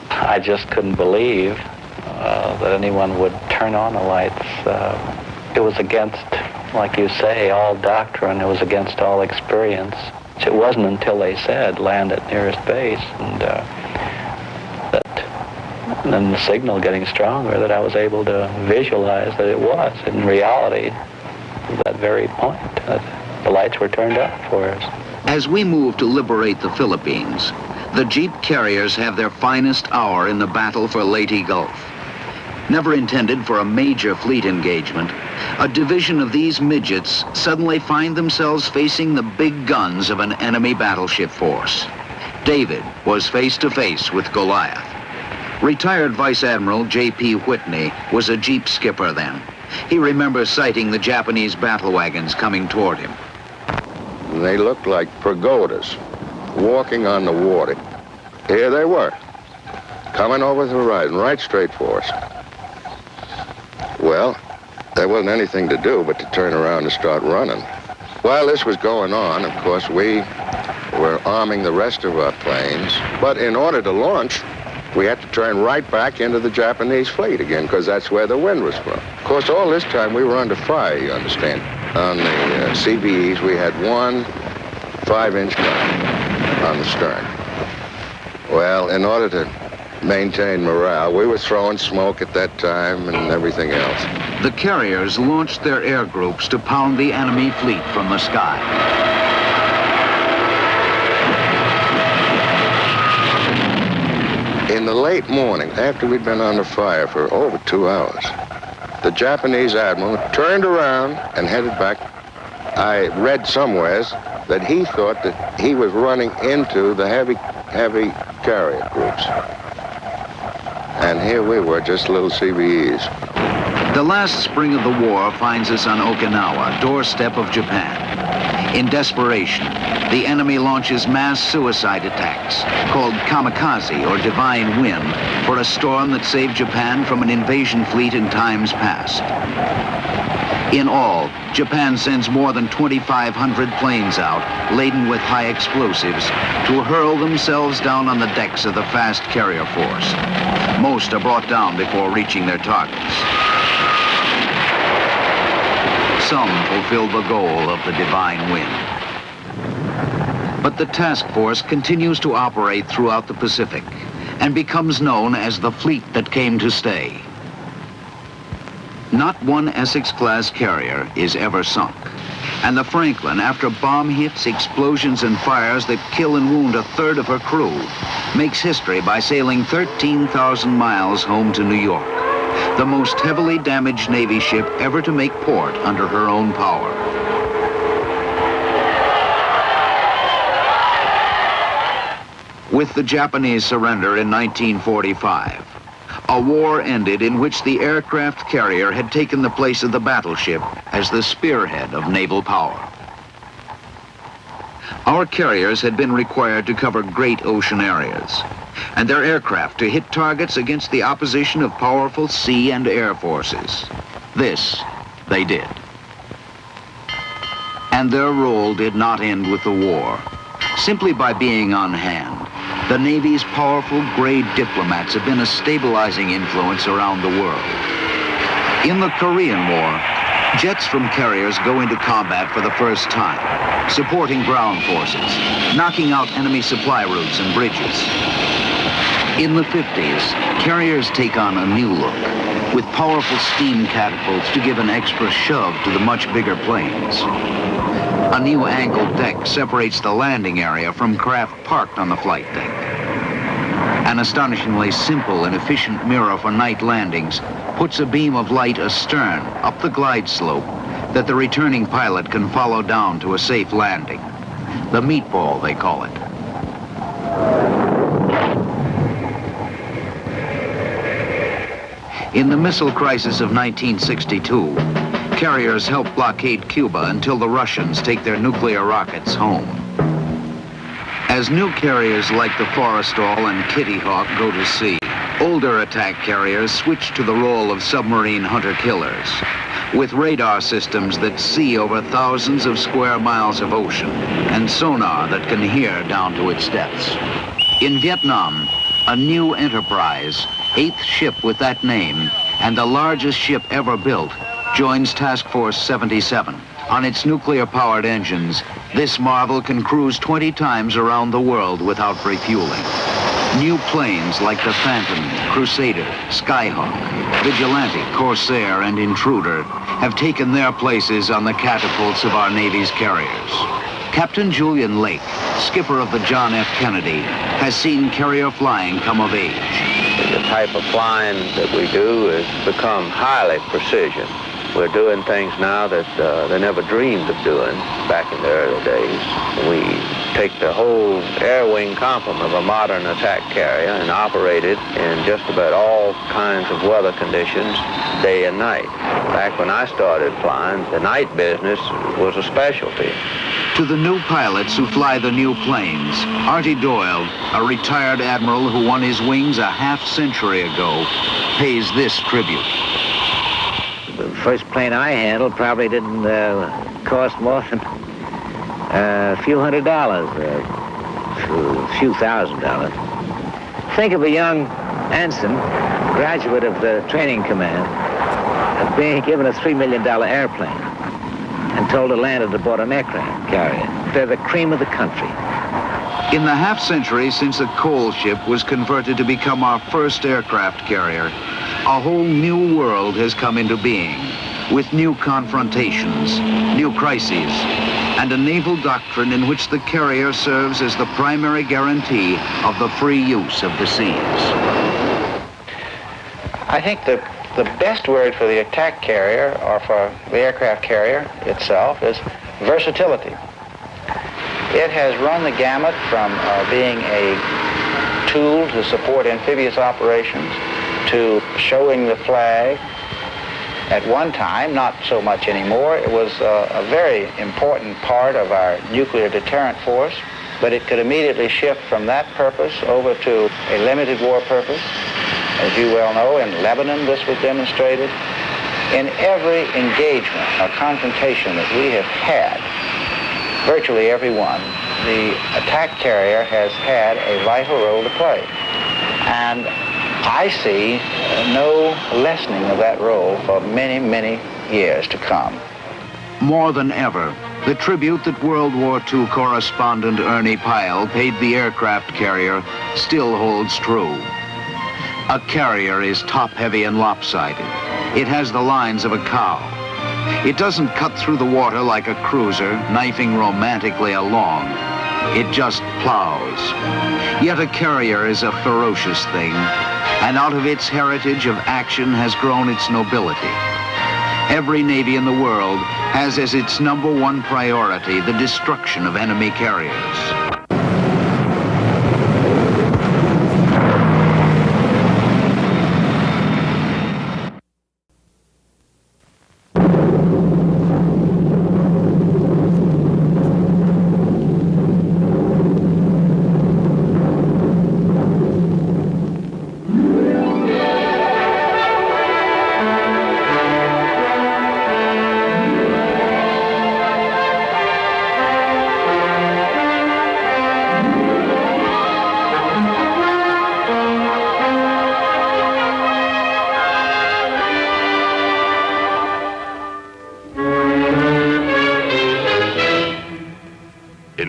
S10: I just couldn't believe that anyone would turn on the lights. It was against, like you say, all doctrine. It was against all experience. It wasn't until they said land at nearest base, and then the signal getting stronger, that I was able to visualize that it was, in reality, that very point, that the lights were turned up for us.
S1: As we move to liberate the Philippines, the Jeep carriers have their finest hour in the battle for Leyte Gulf. Never intended for a major fleet engagement, a division of these midgets suddenly find themselves facing the big guns of an enemy battleship force. David was face to face with Goliath. Retired Vice Admiral J.P. Whitney was a Jeep skipper then. He remembers sighting the Japanese battle wagons coming toward him.
S17: They looked like pagodas, walking on the water. Here they were, coming over the horizon, right straight for us. Well, there wasn't anything to do but to turn around and start running. While this was going on, of course, we were arming the rest of our planes, but in order to launch, we had to turn right back into the Japanese fleet again, because that's where the wind was from. Of course, all this time we were under fire, you understand. On the CBEs, we had one 5-inch gun on the stern. Well, in order to maintain morale, we were throwing smoke at that time and everything else.
S1: The carriers launched their air groups to pound the enemy fleet from the sky.
S17: In the late morning, after we'd been under fire for over 2 hours, the Japanese admiral turned around and headed back. I read somewheres that he thought that he was running into the heavy carrier groups. And here we were, just little CBEs.
S1: The last spring of the war finds us on Okinawa, doorstep of Japan. In desperation, the enemy launches mass suicide attacks, called kamikaze or divine wind, for a storm that saved Japan from an invasion fleet in times past. In all, Japan sends more than 2,500 planes out, laden with high explosives, to hurl themselves down on the decks of the fast carrier force. Most are brought down before reaching their targets. Some fulfill the goal of the divine wind. But the task force continues to operate throughout the Pacific and becomes known as the fleet that came to stay. Not one Essex-class carrier is ever sunk. And the Franklin, after bomb hits, explosions, and fires that kill and wound a third of her crew, makes history by sailing 13,000 miles home to New York, the most heavily damaged Navy ship ever to make port under her own power. With the Japanese surrender in 1945, a war ended in which the aircraft carrier had taken the place of the battleship as the spearhead of naval power. Our carriers had been required to cover great ocean areas.
S18: and their aircraft to hit targets against the opposition of powerful sea and air forces. This they did. And their role did not end with the war. Simply by being on hand, the Navy's powerful gray diplomats have been a stabilizing influence around the world. In the Korean War, jets from carriers go into combat for the first time, supporting ground forces, knocking out enemy supply routes and bridges. In the 50s, carriers take on a new look, with powerful steam catapults to give an extra shove to the much bigger planes. A new angled deck separates the landing area from craft parked on the flight deck. An astonishingly simple and efficient mirror for night landings puts a beam of light astern up the glide slope that the returning pilot can follow down to a safe landing. The meatball, they call it. In the missile crisis of 1962, carriers helped blockade Cuba until the Russians take their nuclear rockets home. As new carriers like the Forrestal and Kitty Hawk go to sea, older attack carriers switch to the role of submarine hunter-killers, with radar systems that see over thousands of square miles of ocean and sonar that can hear down to its depths. In Vietnam, a new Enterprize, 8th ship with that name, and the largest ship ever built, joins Task Force 77. On its nuclear-powered engines, this marvel can cruise 20 times around the world without refueling. New planes like the Phantom, Crusader, Skyhawk, Vigilante, Corsair, and Intruder have taken their places on the catapults of our Navy's carriers. Captain Julian Lake, skipper of the John F. Kennedy, has seen carrier flying come of age.
S19: The type of flying that we do has become highly precision. We're doing things now that they never dreamed of doing back in the early days. We take the whole air wing complement of a modern attack carrier and operate it in just about all kinds of weather conditions, day and night. Back when I started flying, the night business was a specialty.
S18: To the new pilots who fly the new planes, Artie Doyle, a retired admiral who won his wings a half-century ago, pays this tribute.
S14: The first plane I handled probably didn't cost more than a few $100, a few $1,000. Think of a young ensign, graduate of the training command, being given a $3 million airplane and told to land it aboard an aircraft carrier. They're the cream of the country.
S18: In the half-century since a coal ship was converted to become our first aircraft carrier, a whole new world has come into being, with new confrontations, new crises, and a naval doctrine in which the carrier serves as the primary guarantee of the free use of the seas.
S14: I think the best word for the attack carrier, or for the aircraft carrier itself, is versatility. It has run the gamut from being a tool to support amphibious operations to showing the flag. At one time, not so much anymore, it was a very important part of our nuclear deterrent force, but it could immediately shift from that purpose over to a limited war purpose. As you well know, in Lebanon this was demonstrated. In every engagement or confrontation that we have had, virtually every one, the attack carrier has had a vital role to play. And I see no lessening of that role for many, many years to come.
S18: More than ever, the tribute that World War II correspondent Ernie Pyle paid the aircraft carrier still holds true. A carrier is top-heavy and lopsided. It has the lines of a cow. It doesn't cut through the water like a cruiser, knifing romantically along. It just plows. Yet a carrier is a ferocious thing, and out of its heritage of action has grown its nobility. Every Navy in the world has as its #1 priority the destruction of enemy carriers.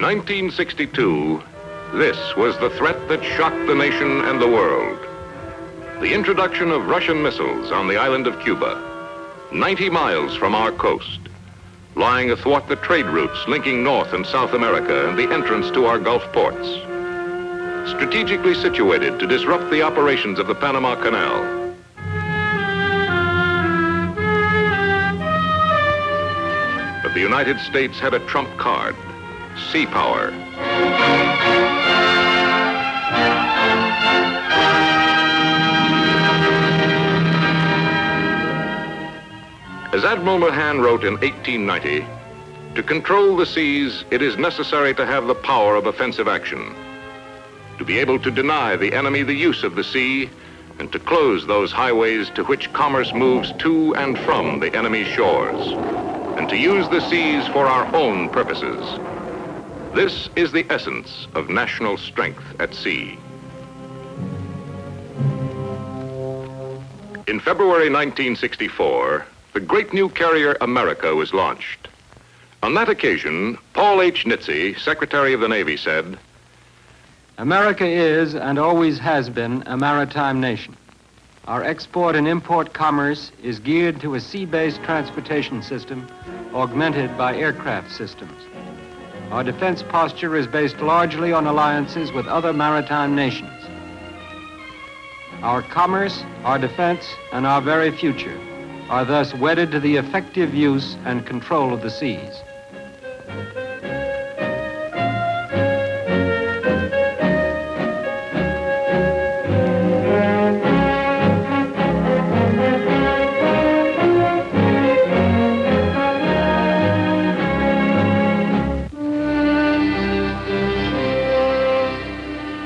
S20: In 1962, this was the threat that shocked the nation and the world. The introduction of Russian missiles on the island of Cuba, 90 miles from our coast, lying athwart the trade routes linking North and South America and the entrance to our Gulf ports. Strategically situated to disrupt the operations of the Panama Canal. But the United States had a trump card, Seapower. As Admiral Mahan wrote in 1890, to control the seas, it is necessary to have the power of offensive action, to be able to deny the enemy the use of the sea, and to close those highways to which commerce moves to and from the enemy's shores, and to use the seas for our own purposes. This is the essence of national strength at sea. In February 1964, the great new carrier America was launched. On that occasion, Paul H. Nitze, Secretary of the Navy, said,
S21: America is and always has been a maritime nation. Our export and import commerce is geared to a sea-based transportation system augmented by aircraft systems. Our defense posture is based largely on alliances with other maritime nations. Our commerce, our defense, and our very future are thus wedded to the effective use and control of the seas.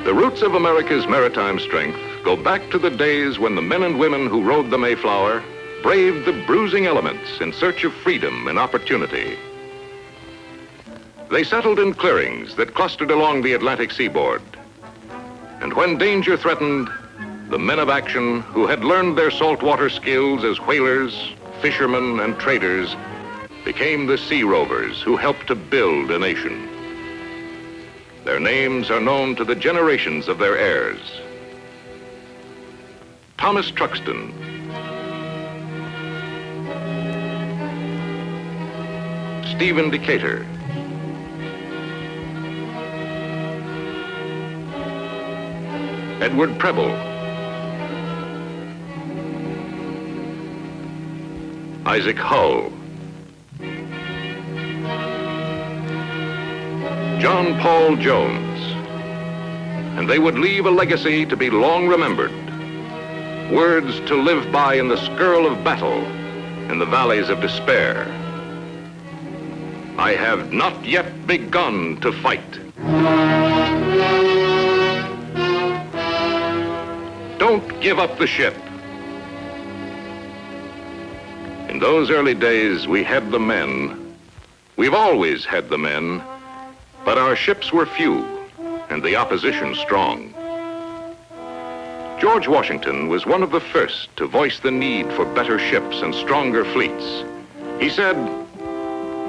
S20: The roots of America's maritime strength go back to the days when the men and women who rode the Mayflower braved the bruising elements in search of freedom and opportunity. They settled in clearings that clustered along the Atlantic seaboard. And when danger threatened, the men of action who had learned their saltwater skills as whalers, fishermen, and traders became the sea rovers who helped to build a nation. Their names are known to the generations of their heirs. Thomas Truxtun, Stephen Decatur, Edward Preble, Isaac Hull, John Paul Jones, and they would leave a legacy to be long remembered, words to live by in the skirl of battle, in the valleys of despair. I have not yet begun to fight. Don't give up the ship. In those early days, we had the men. We've always had the men, but our ships were few and the opposition strong. George Washington was one of the first to voice the need for better ships and stronger fleets. He said,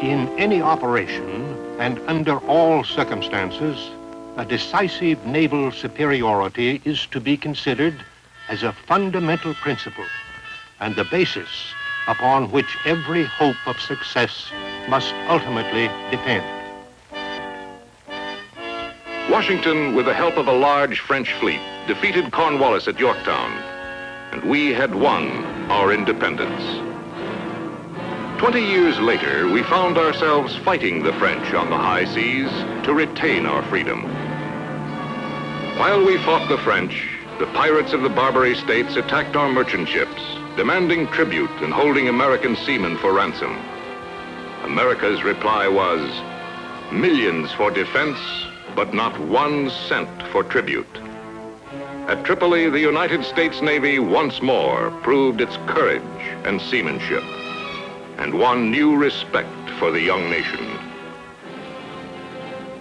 S22: in any operation and under all circumstances, a decisive naval superiority is to be considered as a fundamental principle and the basis upon which every hope of success must ultimately depend.
S20: Washington, with the help of a large French fleet, defeated Cornwallis at Yorktown, and we had won our independence. 20 years later, we found ourselves fighting the French on the high seas to retain our freedom. While we fought the French, the pirates of the Barbary States attacked our merchant ships, demanding tribute and holding American seamen for ransom. America's reply was, millions for defense, but not 1 cent for tribute. At Tripoli, the United States Navy once more proved its courage and seamanship, and won new respect for the young nation.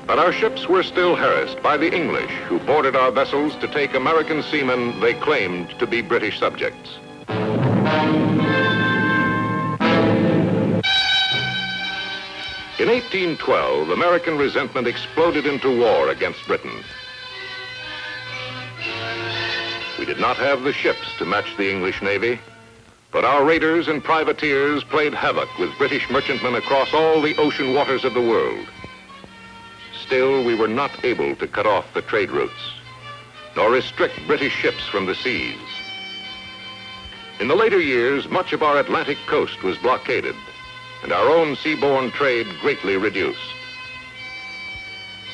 S20: But our ships were still harassed by the English, who boarded our vessels to take American seamen they claimed to be British subjects. In 1812, American resentment exploded into war against Britain. We did not have the ships to match the English Navy, but our raiders and privateers played havoc with British merchantmen across all the ocean waters of the world. Still, we were not able to cut off the trade routes, nor restrict British ships from the seas. In the later years, much of our Atlantic coast was blockaded, and our own seaborne trade greatly reduced.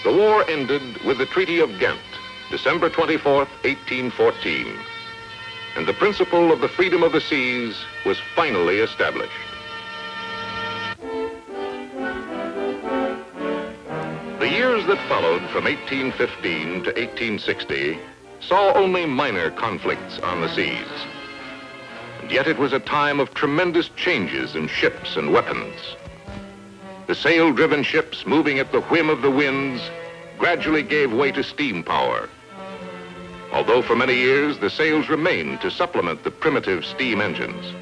S20: The war ended with the Treaty of Ghent, December 24th, 1814, and the principle of the freedom of the seas was finally established. The years that followed from 1815 to 1860 saw only minor conflicts on the seas. And yet it was a time of tremendous changes in ships and weapons. The sail-driven ships moving at the whim of the winds gradually gave way to steam power. Although for many years the sails remained to supplement the primitive steam engines.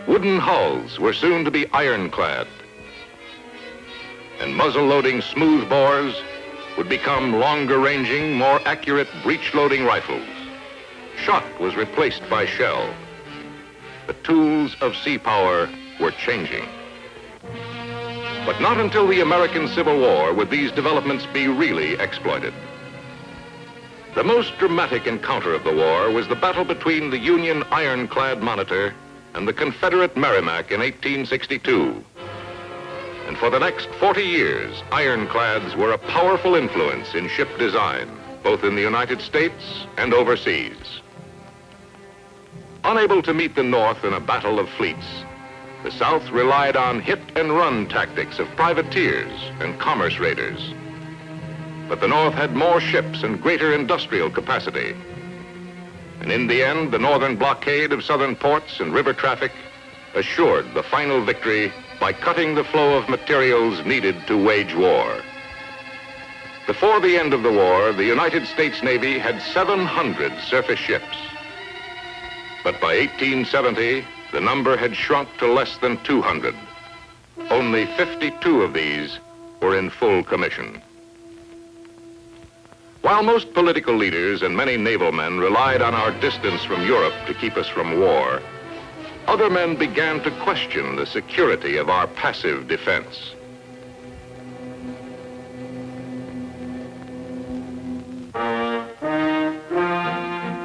S20: Wooden hulls were soon to be ironclad, and muzzle-loading smooth bores would become longer-ranging, more accurate breech-loading rifles. Shot was replaced by shell. The tools of sea power were changing. But not until the American Civil War would these developments be really exploited. The most dramatic encounter of the war was the battle between the Union ironclad Monitor and the Confederate Merrimac in 1862. And for the next 40 years, ironclads were a powerful influence in ship design, both in the United States and overseas. Unable to meet the North in a battle of fleets, the South relied on hit-and-run tactics of privateers and commerce raiders. But the North had more ships and greater industrial capacity. And in the end, the northern blockade of southern ports and river traffic assured the final victory by cutting the flow of materials needed to wage war. Before the end of the war, the United States Navy had 700 surface ships. But by 1870, the number had shrunk to less than 200. Only 52 of these were in full commission. While most political leaders and many naval men relied on our distance from Europe to keep us from war, other men began to question the security of our passive defense.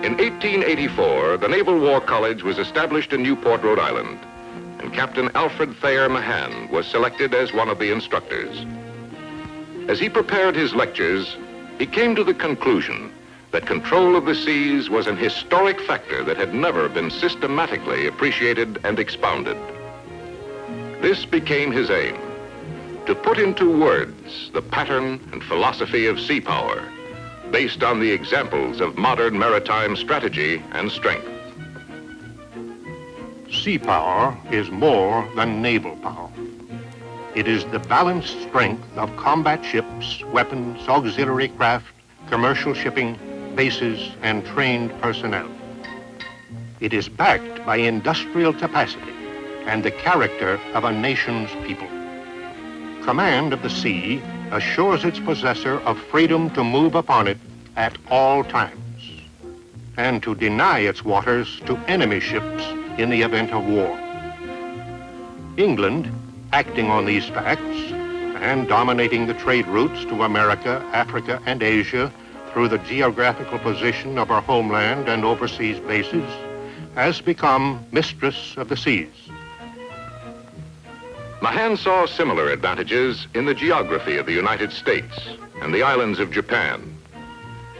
S20: In 1884, the Naval War College was established in Newport, Rhode Island, and Captain Alfred Thayer Mahan was selected as one of the instructors. As he prepared his lectures, he came to the conclusion that control of the seas was an historic factor that had never been systematically appreciated and expounded. This became his aim, to put into words the pattern and philosophy of sea power, based on the examples of modern maritime strategy and strength.
S22: Sea power is more than naval power. It is the balanced strength of combat ships, weapons, auxiliary craft, commercial shipping, bases, and trained personnel. It is backed by industrial capacity and the character of a nation's people. Command of the sea assures its possessor of freedom to move upon it at all times, and to deny its waters to enemy ships in the event of war. England, acting on these facts and dominating the trade routes to America, Africa, and Asia through the geographical position of our homeland and overseas bases, has become mistress of the seas.
S20: Mahan saw similar advantages in the geography of the United States and the islands of Japan.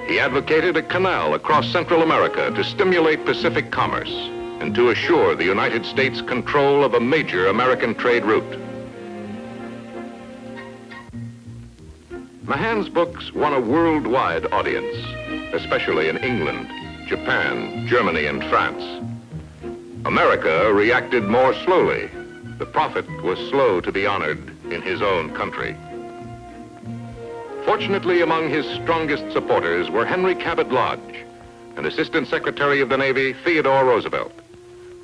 S20: He advocated a canal across Central America to stimulate Pacific commerce and to assure the United States control of a major American trade route. Mahan's books won a worldwide audience, especially in England, Japan, Germany, and France. America reacted more slowly. The prophet was slow to be honored in his own country. Fortunately, among his strongest supporters were Henry Cabot Lodge and Assistant Secretary of the Navy Theodore Roosevelt,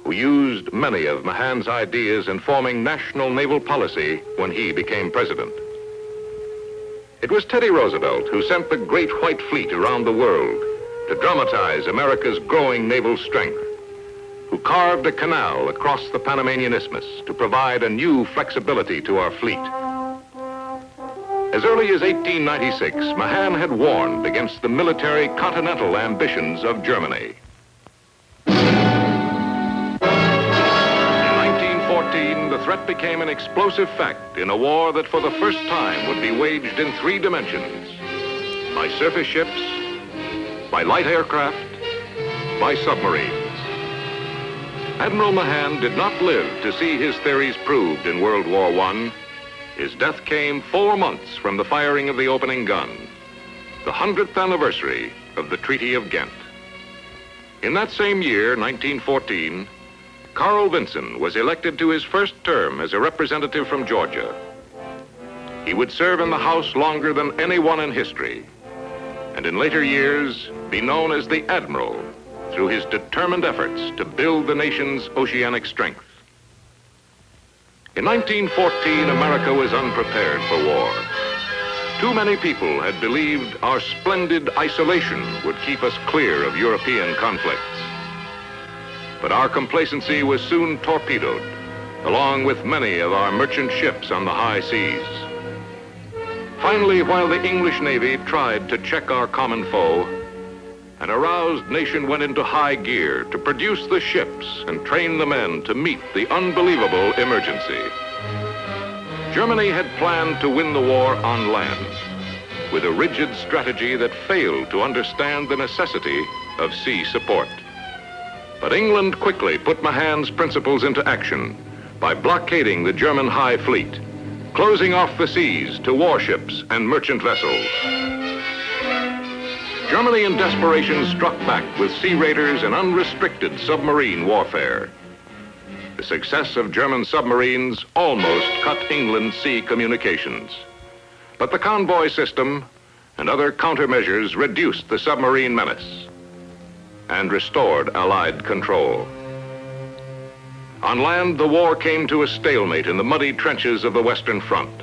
S20: who used many of Mahan's ideas in forming national naval policy when he became president. It was Teddy Roosevelt who sent the Great White Fleet around the world to dramatize America's growing naval strength, who carved a canal across the Panamanian Isthmus to provide a new flexibility to our fleet. As early as 1896, Mahan had warned against the military continental ambitions of Germany. In 1914, the threat became an explosive fact in a war that for the first time would be waged in 3 dimensions: by surface ships, by light aircraft, by submarines. Admiral Mahan did not live to see his theories proved in World War I. His death came 4 months from the firing of the opening gun, the 100th anniversary of the Treaty of Ghent. In that same year, 1914, Carl Vinson was elected to his first term as a representative from Georgia. He would serve in the House longer than anyone in history, and in later years be known as the Admiral through his determined efforts to build the nation's oceanic strength. In 1914, America was unprepared for war. Too many people had believed our splendid isolation would keep us clear of European conflicts. But our complacency was soon torpedoed, along with many of our merchant ships on the high seas. Finally, while the English Navy tried to check our common foe, an aroused nation went into high gear to produce the ships and train the men to meet the unbelievable emergency. Germany had planned to win the war on land with a rigid strategy that failed to understand the necessity of sea support. But England quickly put Mahan's principles into action by blockading the German High Fleet, closing off the seas to warships and merchant vessels. Germany in desperation struck back with sea raiders and unrestricted submarine warfare. The success of German submarines almost cut England's sea communications. But the convoy system and other countermeasures reduced the submarine menace and restored Allied control. On land, the war came to a stalemate in the muddy trenches of the Western Front.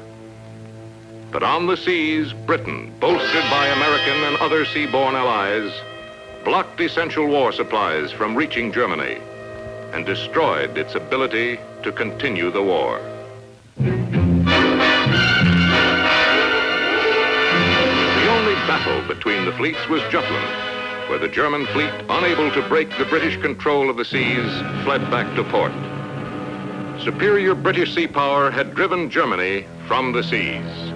S20: But on the seas, Britain, bolstered by American and other seaborne allies, blocked essential war supplies from reaching Germany and destroyed its ability to continue the war. The only battle between the fleets was Jutland, where the German fleet, unable to break the British control of the seas, fled back to port. Superior British sea power had driven Germany from the seas.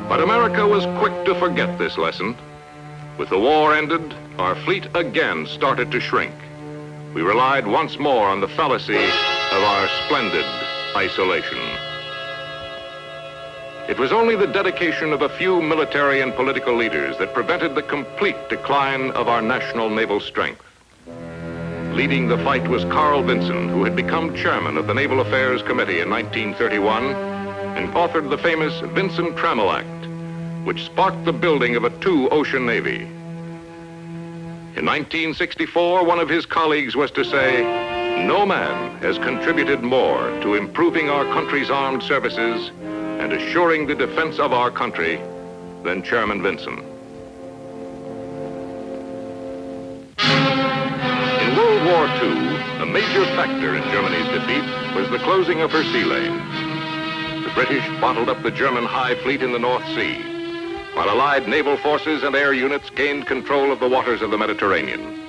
S20: But America was quick to forget this lesson. With the war ended, our fleet again started to shrink. We relied once more on the fallacy of our splendid isolation. It was only the dedication of a few military and political leaders that prevented the complete decline of our national naval strength. Leading the fight was Carl Vinson, who had become chairman of the Naval Affairs Committee in 1931 and authored the famous Vinson-Trammell Act, which sparked the building of a 2-ocean navy. In 1964, one of his colleagues was to say, "No man has contributed more to improving our country's armed services and assuring the defense of our country than Chairman Vinson." In World War II, a major factor in Germany's defeat was the closing of her sea lanes. The British bottled up the German High Fleet in the North Sea, while Allied naval forces and air units gained control of the waters of the Mediterranean.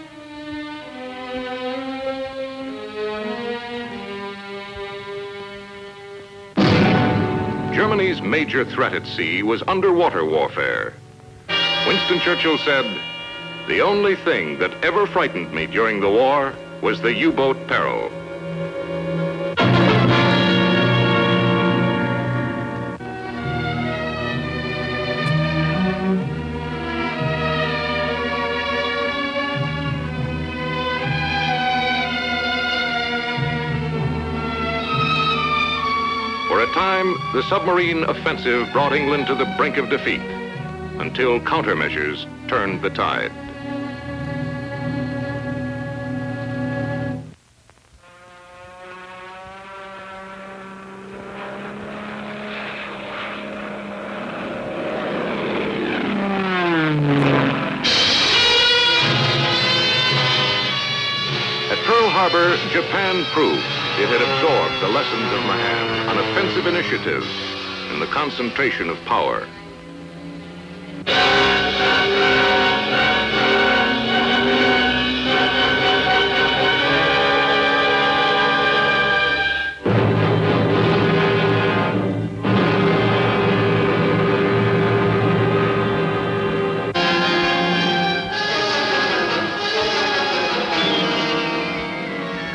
S20: Germany's major threat at sea was underwater warfare. Winston Churchill said, "The only thing that ever frightened me during the war was the U-boat peril." For a time, the submarine offensive brought England to the brink of defeat until countermeasures turned the tide. Japan proved it had absorbed the lessons of Mahan, an offensive initiative in the concentration of power.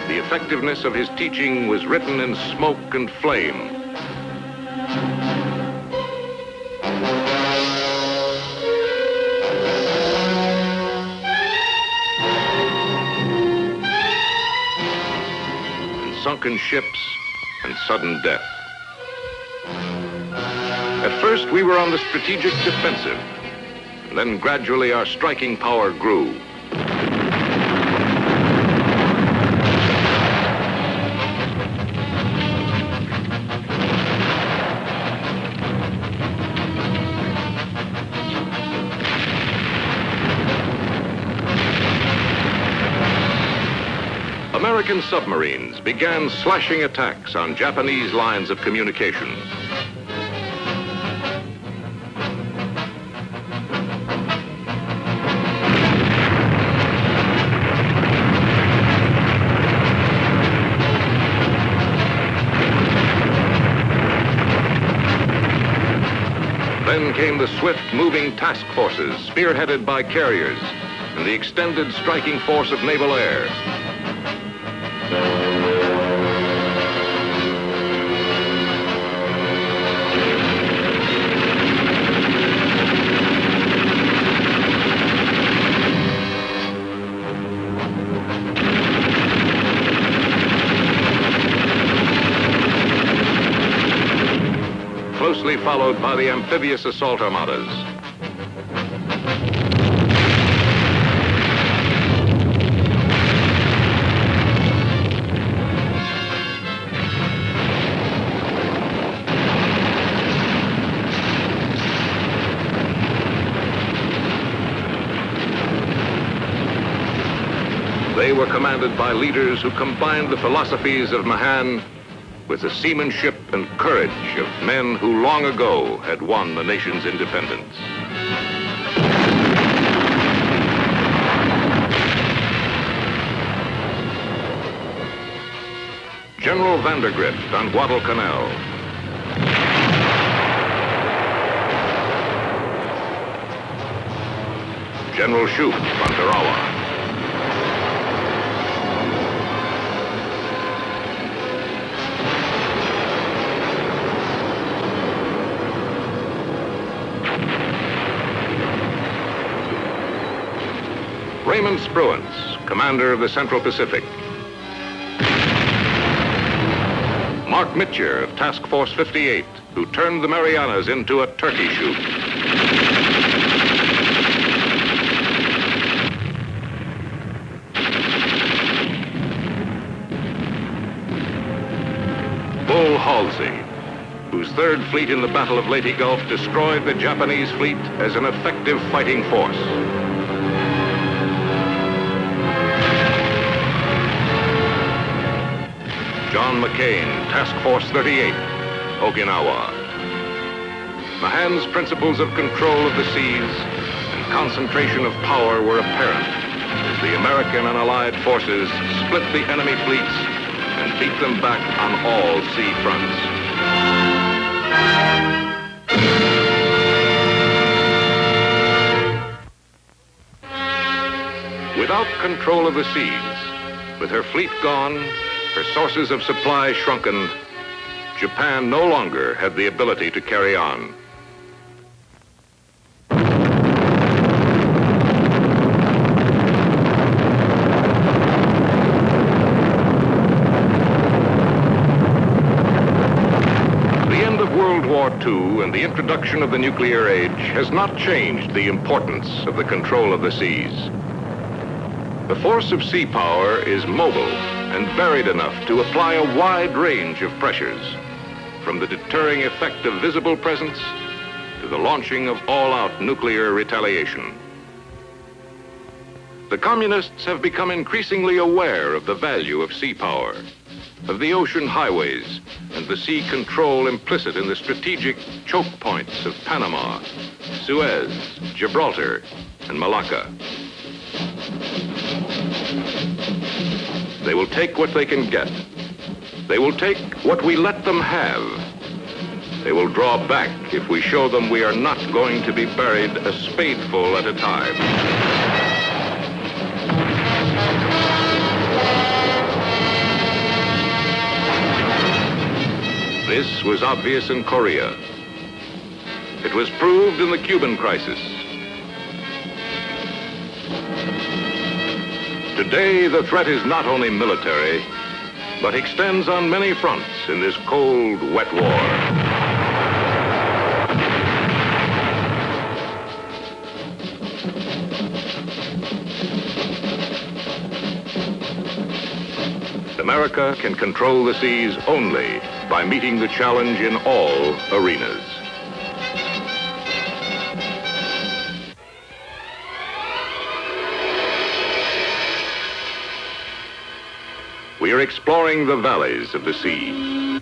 S20: The effectiveness of his teaching was written in smoke and flame. In sunken ships and sudden death. At first, we were on the strategic defensive. Then gradually our striking power grew. American submarines began slashing attacks on Japanese lines of communication. Then came the swift-moving task forces, spearheaded by carriers, and the extended striking force of naval air. Closely followed by the amphibious assault armadas. They were commanded by leaders who combined the philosophies of Mahan with the seamanship and courage of men who long ago had won the nation's independence. General Vandergrift on Guadalcanal. General Shoup on Tarawa. Raymond Spruance, commander of the Central Pacific. Mark Mitcher of Task Force 58, who turned the Marianas into a turkey shoot. Bull Halsey, whose third fleet in the Battle of Leyte Gulf destroyed the Japanese fleet as an effective fighting force. John McCain, Task Force 38, Okinawa. Mahan's principles of control of the seas and concentration of power were apparent as the American and Allied forces split the enemy fleets and beat them back on all sea fronts. Without control of the seas, with her fleet gone, her sources of supply shrunken, Japan no longer had the ability to carry on. The end of World War II and the introduction of the nuclear age has not changed the importance of the control of the seas. The force of sea power is mobile and varied enough to apply a wide range of pressures, from the deterring effect of visible presence to the launching of all-out nuclear retaliation. The communists have become increasingly aware of the value of sea power, of the ocean highways, and the sea control implicit in the strategic choke points of Panama, Suez, Gibraltar, and Malacca. They will take what they can get. They will take what we let them have. They will draw back if we show them we are not going to be buried a spadeful at a time. This was obvious in Korea. It was proved in the Cuban crisis. Today, the threat is not only military, but extends on many fronts in this cold, wet war. America can control the seas only by meeting the challenge in all arenas. We are exploring the valleys of the sea.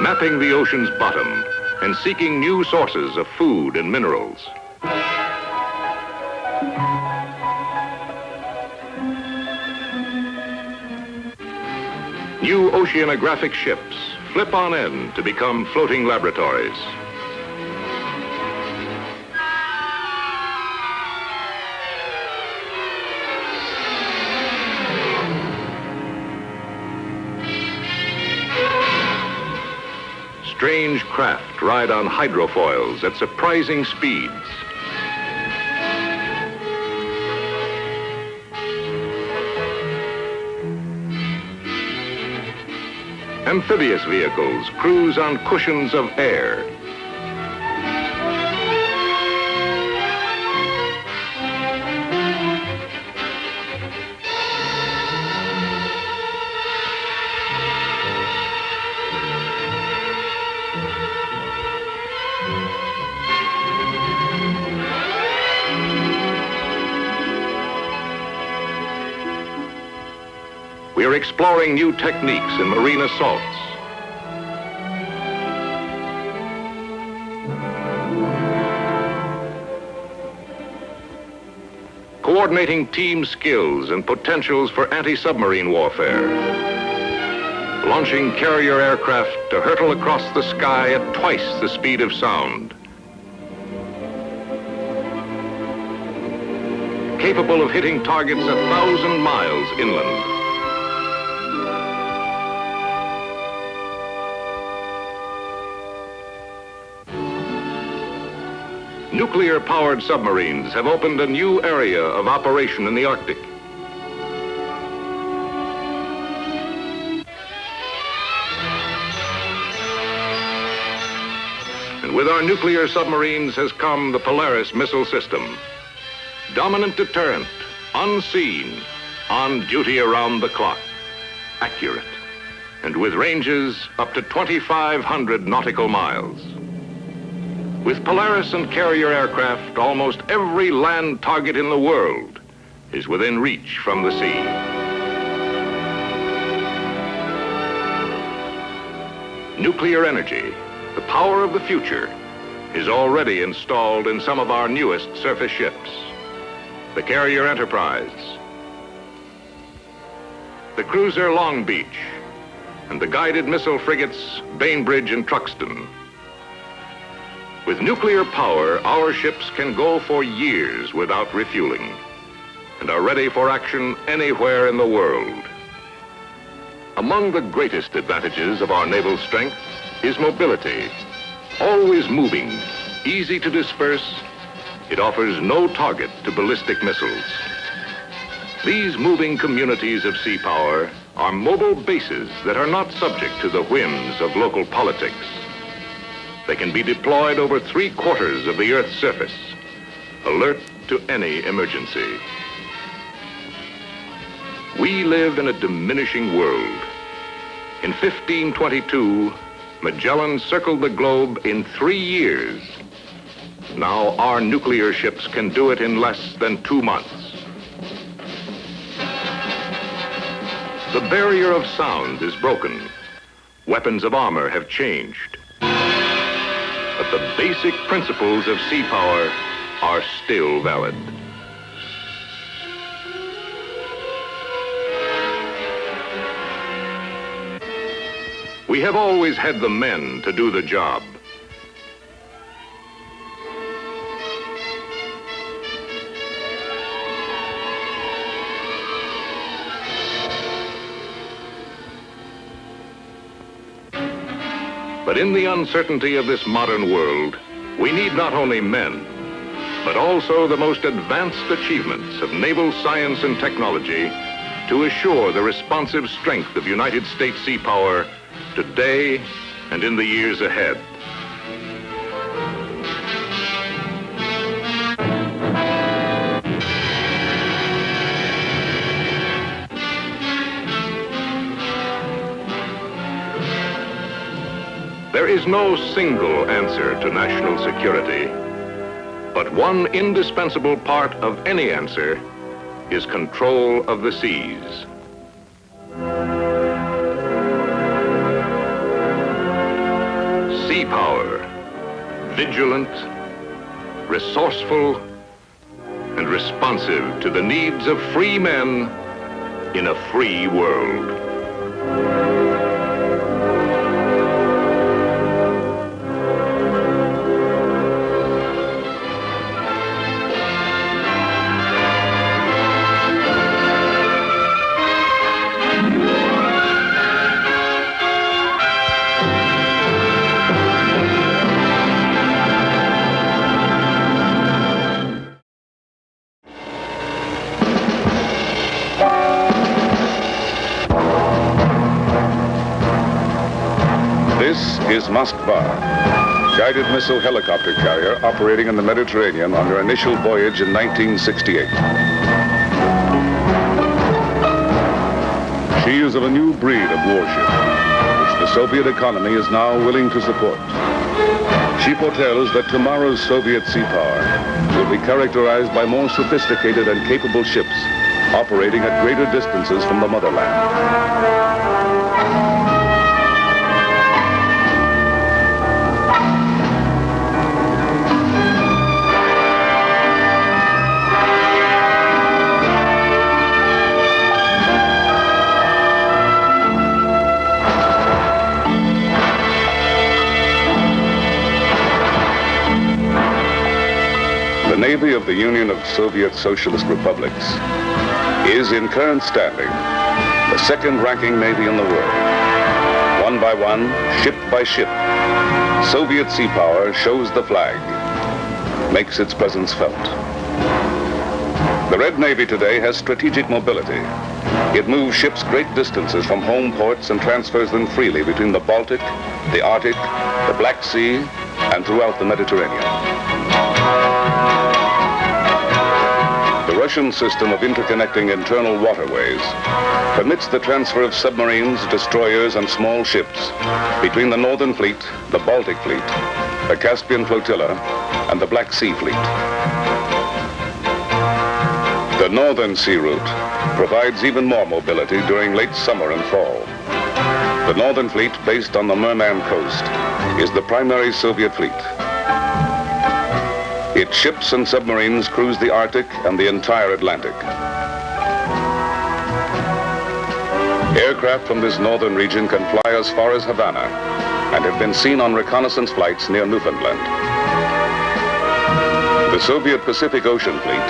S20: Mapping the ocean's bottom and seeking new sources of food and minerals. New oceanographic ships flip on end to become floating laboratories. Strange craft ride on hydrofoils at surprising speeds. Amphibious vehicles cruise on cushions of air. We are exploring new techniques in marine assaults. Coordinating team skills and potentials for anti-submarine warfare. Launching carrier aircraft to hurtle across the sky at twice the speed of sound. Capable of hitting targets 1,000 miles inland. Nuclear-powered submarines have opened a new area of operation in the Arctic. And with our nuclear submarines has come the Polaris missile system. Dominant deterrent, unseen, on duty around the clock, accurate, and with ranges up to 2,500 nautical miles. With Polaris and carrier aircraft, almost every land target in the world is within reach from the sea. Nuclear energy, the power of the future, is already installed in some of our newest surface ships. The carrier Enterprize, the cruiser Long Beach, and the guided missile frigates Bainbridge and Truxtun. With nuclear power, our ships can go for years without refueling and are ready for action anywhere in the world. Among the greatest advantages of our naval strength is mobility. Always moving, easy to disperse, it offers no target to ballistic missiles. These moving communities of sea power are mobile bases that are not subject to the whims of local politics. They can be deployed over 3/4 of the Earth's surface, alert to any emergency. We live in a diminishing world. In 1522, Magellan circled the globe in 3 years. Now our nuclear ships can do it in less than 2 months. The barrier of sound is broken. Weapons of armor have changed. But the basic principles of sea power are still valid. We have always had the men to do the job. But in the uncertainty of this modern world, we need not only men, but also the most advanced achievements of naval science and technology to assure the responsive strength of United States sea power today and in the years ahead. There is no single answer to national security, but one indispensable part of any answer is control of the seas. Sea power, vigilant, resourceful, and responsive to the needs of free men in a free world.
S4: Is Moskva, guided missile helicopter carrier operating in the Mediterranean on her initial voyage in 1968. She is of a new breed of warship, which the Soviet economy is now willing to support. She foretells that tomorrow's Soviet sea power will be characterized by more sophisticated and capable ships operating at greater distances from the motherland. The Navy of the Union of Soviet Socialist Republics is, in current standing, the second-ranking Navy in the world. One by one, ship by ship, Soviet sea power shows the flag, makes its presence felt. The Red Navy today has strategic mobility. It moves ships great distances from home ports and transfers them freely between the Baltic, the Arctic, the Black Sea, and throughout the Mediterranean. The Russian system of interconnecting internal waterways permits the transfer of submarines, destroyers, and small ships between the Northern Fleet, the Baltic Fleet, the Caspian Flotilla, and the Black Sea Fleet. The Northern Sea Route provides even more mobility during late summer and fall. The Northern Fleet, based on the Murman coast, is the primary Soviet fleet. Its ships and submarines cruise the Arctic and the entire Atlantic. Aircraft from this northern region can fly as far as Havana and have been seen on reconnaissance flights near Newfoundland. The Soviet Pacific Ocean Fleet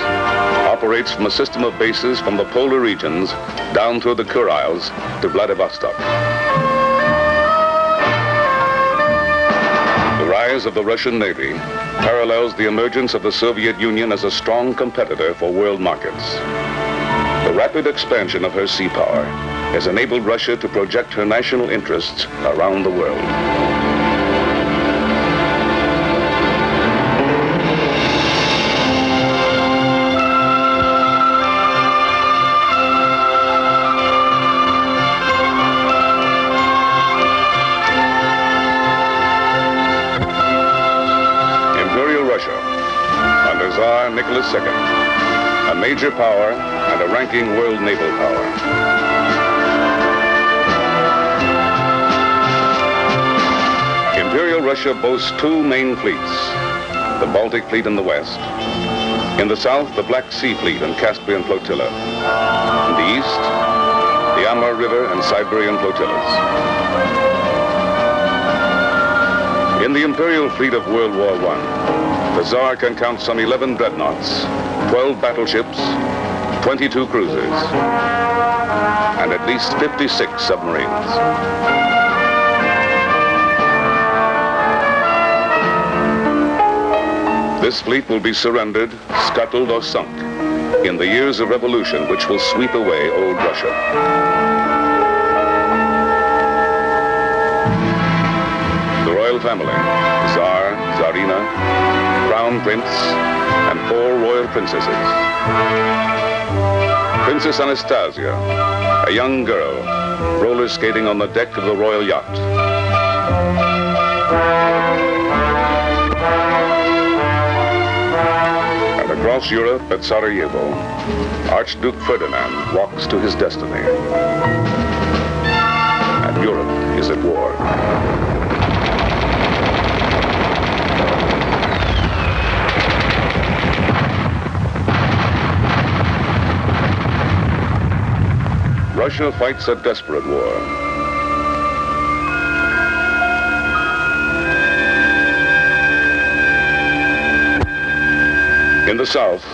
S4: operates from a system of bases from the polar regions down through the Kurils to Vladivostok. The rise of the Russian Navy parallels the emergence of the Soviet Union as a strong competitor for world markets. The rapid expansion of her sea power has enabled Russia to project her national interests around the world. Nicholas II, a major power and a ranking world naval power. Imperial Russia boasts two main fleets, the Baltic Fleet in the west. In the south, the Black Sea Fleet and Caspian Flotilla. In the east, the Amur River and Siberian flotillas. In the Imperial Fleet of World War I, the Czar can count some 11 dreadnoughts, 12 battleships, 22 cruisers, and at least 56 submarines. This fleet will be surrendered, scuttled, or sunk in the years of revolution which will sweep away old Russia. The royal family, Tsar, Tsarina, Crown Prince, and 4 royal princesses. Princess Anastasia, a young girl, roller skating on the deck of the royal yacht. Across Europe at Sarajevo, Archduke Ferdinand walks to his destiny. And Europe is at war. Russia fights a desperate war. In the south,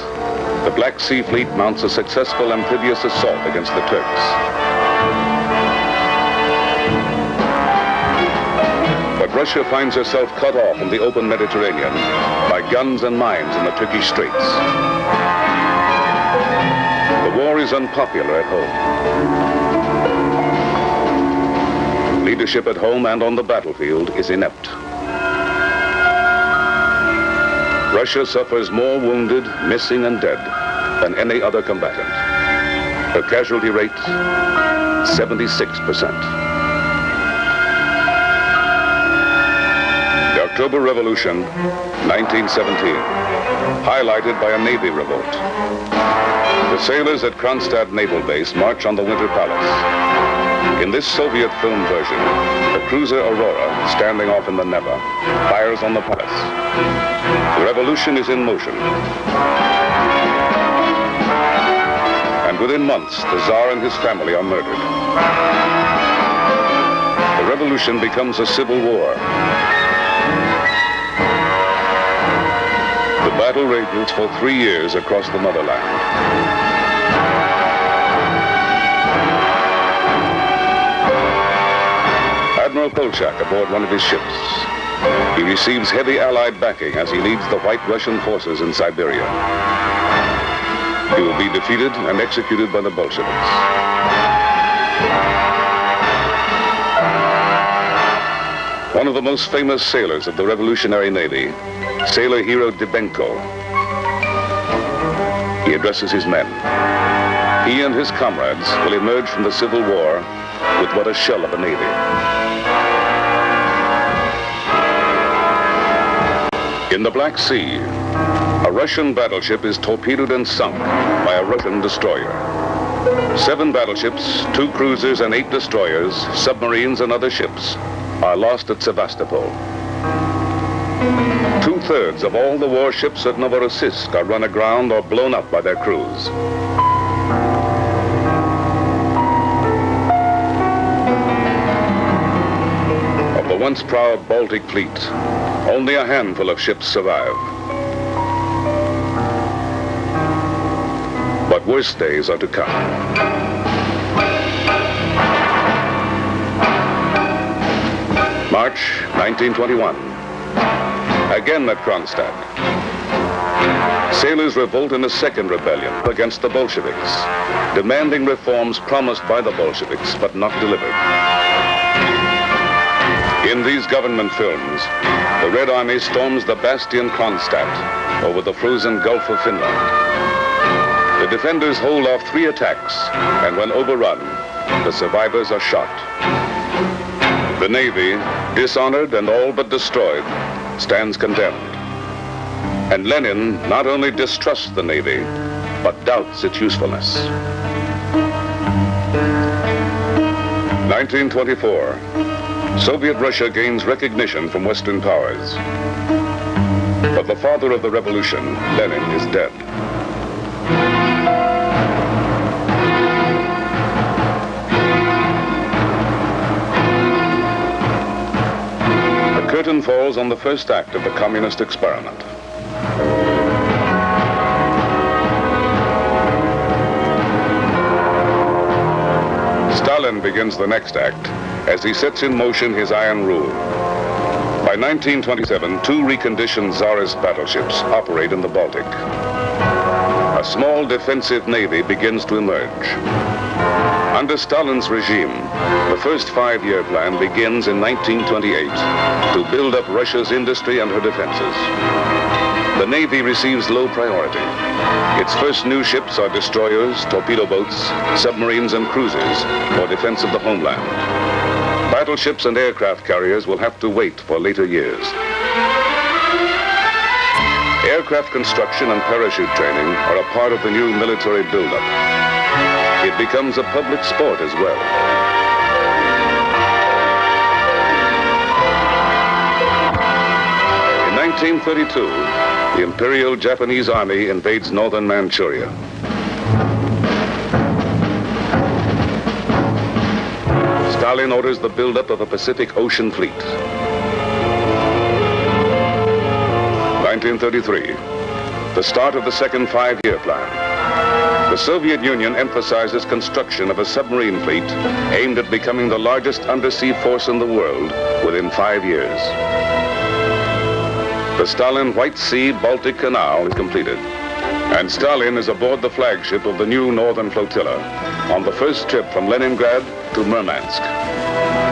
S4: the Black Sea Fleet mounts a successful amphibious assault against the Turks. But Russia finds herself cut off in the open Mediterranean by guns and mines in the Turkish Straits. The war is unpopular at home. Leadership at home and on the battlefield is inept. Russia suffers more wounded, missing, and dead than any other combatant. Her casualty rate, 76%. The October Revolution, 1917, highlighted by a Navy revolt. The sailors at Kronstadt Naval Base march on the Winter Palace. In this Soviet film version, the cruiser Aurora, standing off in the Neva, fires on the palace. The revolution is in motion. And within months, the Tsar and his family are murdered. The revolution becomes a civil war. The battle rages for 3 years across the motherland. Admiral Kolchak aboard one of his ships. He receives heavy Allied backing as he leads the White Russian forces in Siberia. He will be defeated and executed by the Bolsheviks. One of the most famous sailors of the Revolutionary Navy, sailor hero Dybenko. He addresses his men. He and his comrades will emerge from the Civil War with what a shell of a navy. In the Black Sea, a Russian battleship is torpedoed and sunk by a Russian destroyer. 7 battleships, 2 cruisers, and 8 destroyers, submarines, and other ships are lost at Sevastopol. 2/3 of all the warships at Novorossiysk are run aground or blown up by their crews. Of the once proud Baltic Fleet, only a handful of ships survive. But worse days are to come. March 1921. Again at Kronstadt. Sailors revolt in a second rebellion against the Bolsheviks, demanding reforms promised by the Bolsheviks but not delivered. In these government films, the Red Army storms the bastion Kronstadt over the frozen Gulf of Finland. The defenders hold off 3 attacks, and when overrun, the survivors are shot. The Navy, dishonored and all but destroyed, stands condemned. And Lenin not only distrusts the Navy, but doubts its usefulness. 1924, Soviet Russia gains recognition from Western powers. But the father of the revolution, Lenin, is dead. The curtain falls on the first act of the communist experiment. Stalin begins the next act as he sets in motion his iron rule. By 1927, 2 reconditioned Tsarist battleships operate in the Baltic. A small defensive navy begins to emerge. Under Stalin's regime, the first 5-year plan begins in 1928 to build up Russia's industry and her defenses. The Navy receives low priority. Its first new ships are destroyers, torpedo boats, submarines, and cruisers for defense of the homeland. Battleships and aircraft carriers will have to wait for later years. Aircraft construction and parachute training are a part of the new military buildup. It becomes a public sport as well. In 1932, the Imperial Japanese Army invades northern Manchuria. Stalin orders the buildup of a Pacific Ocean fleet. 1933, the start of the second 5-year plan. The Soviet Union emphasizes construction of a submarine fleet aimed at becoming the largest undersea force in the world within 5 years. The Stalin White Sea-Baltic Canal is completed, and Stalin is aboard the flagship of the new Northern Flotilla on the first trip from Leningrad to Murmansk.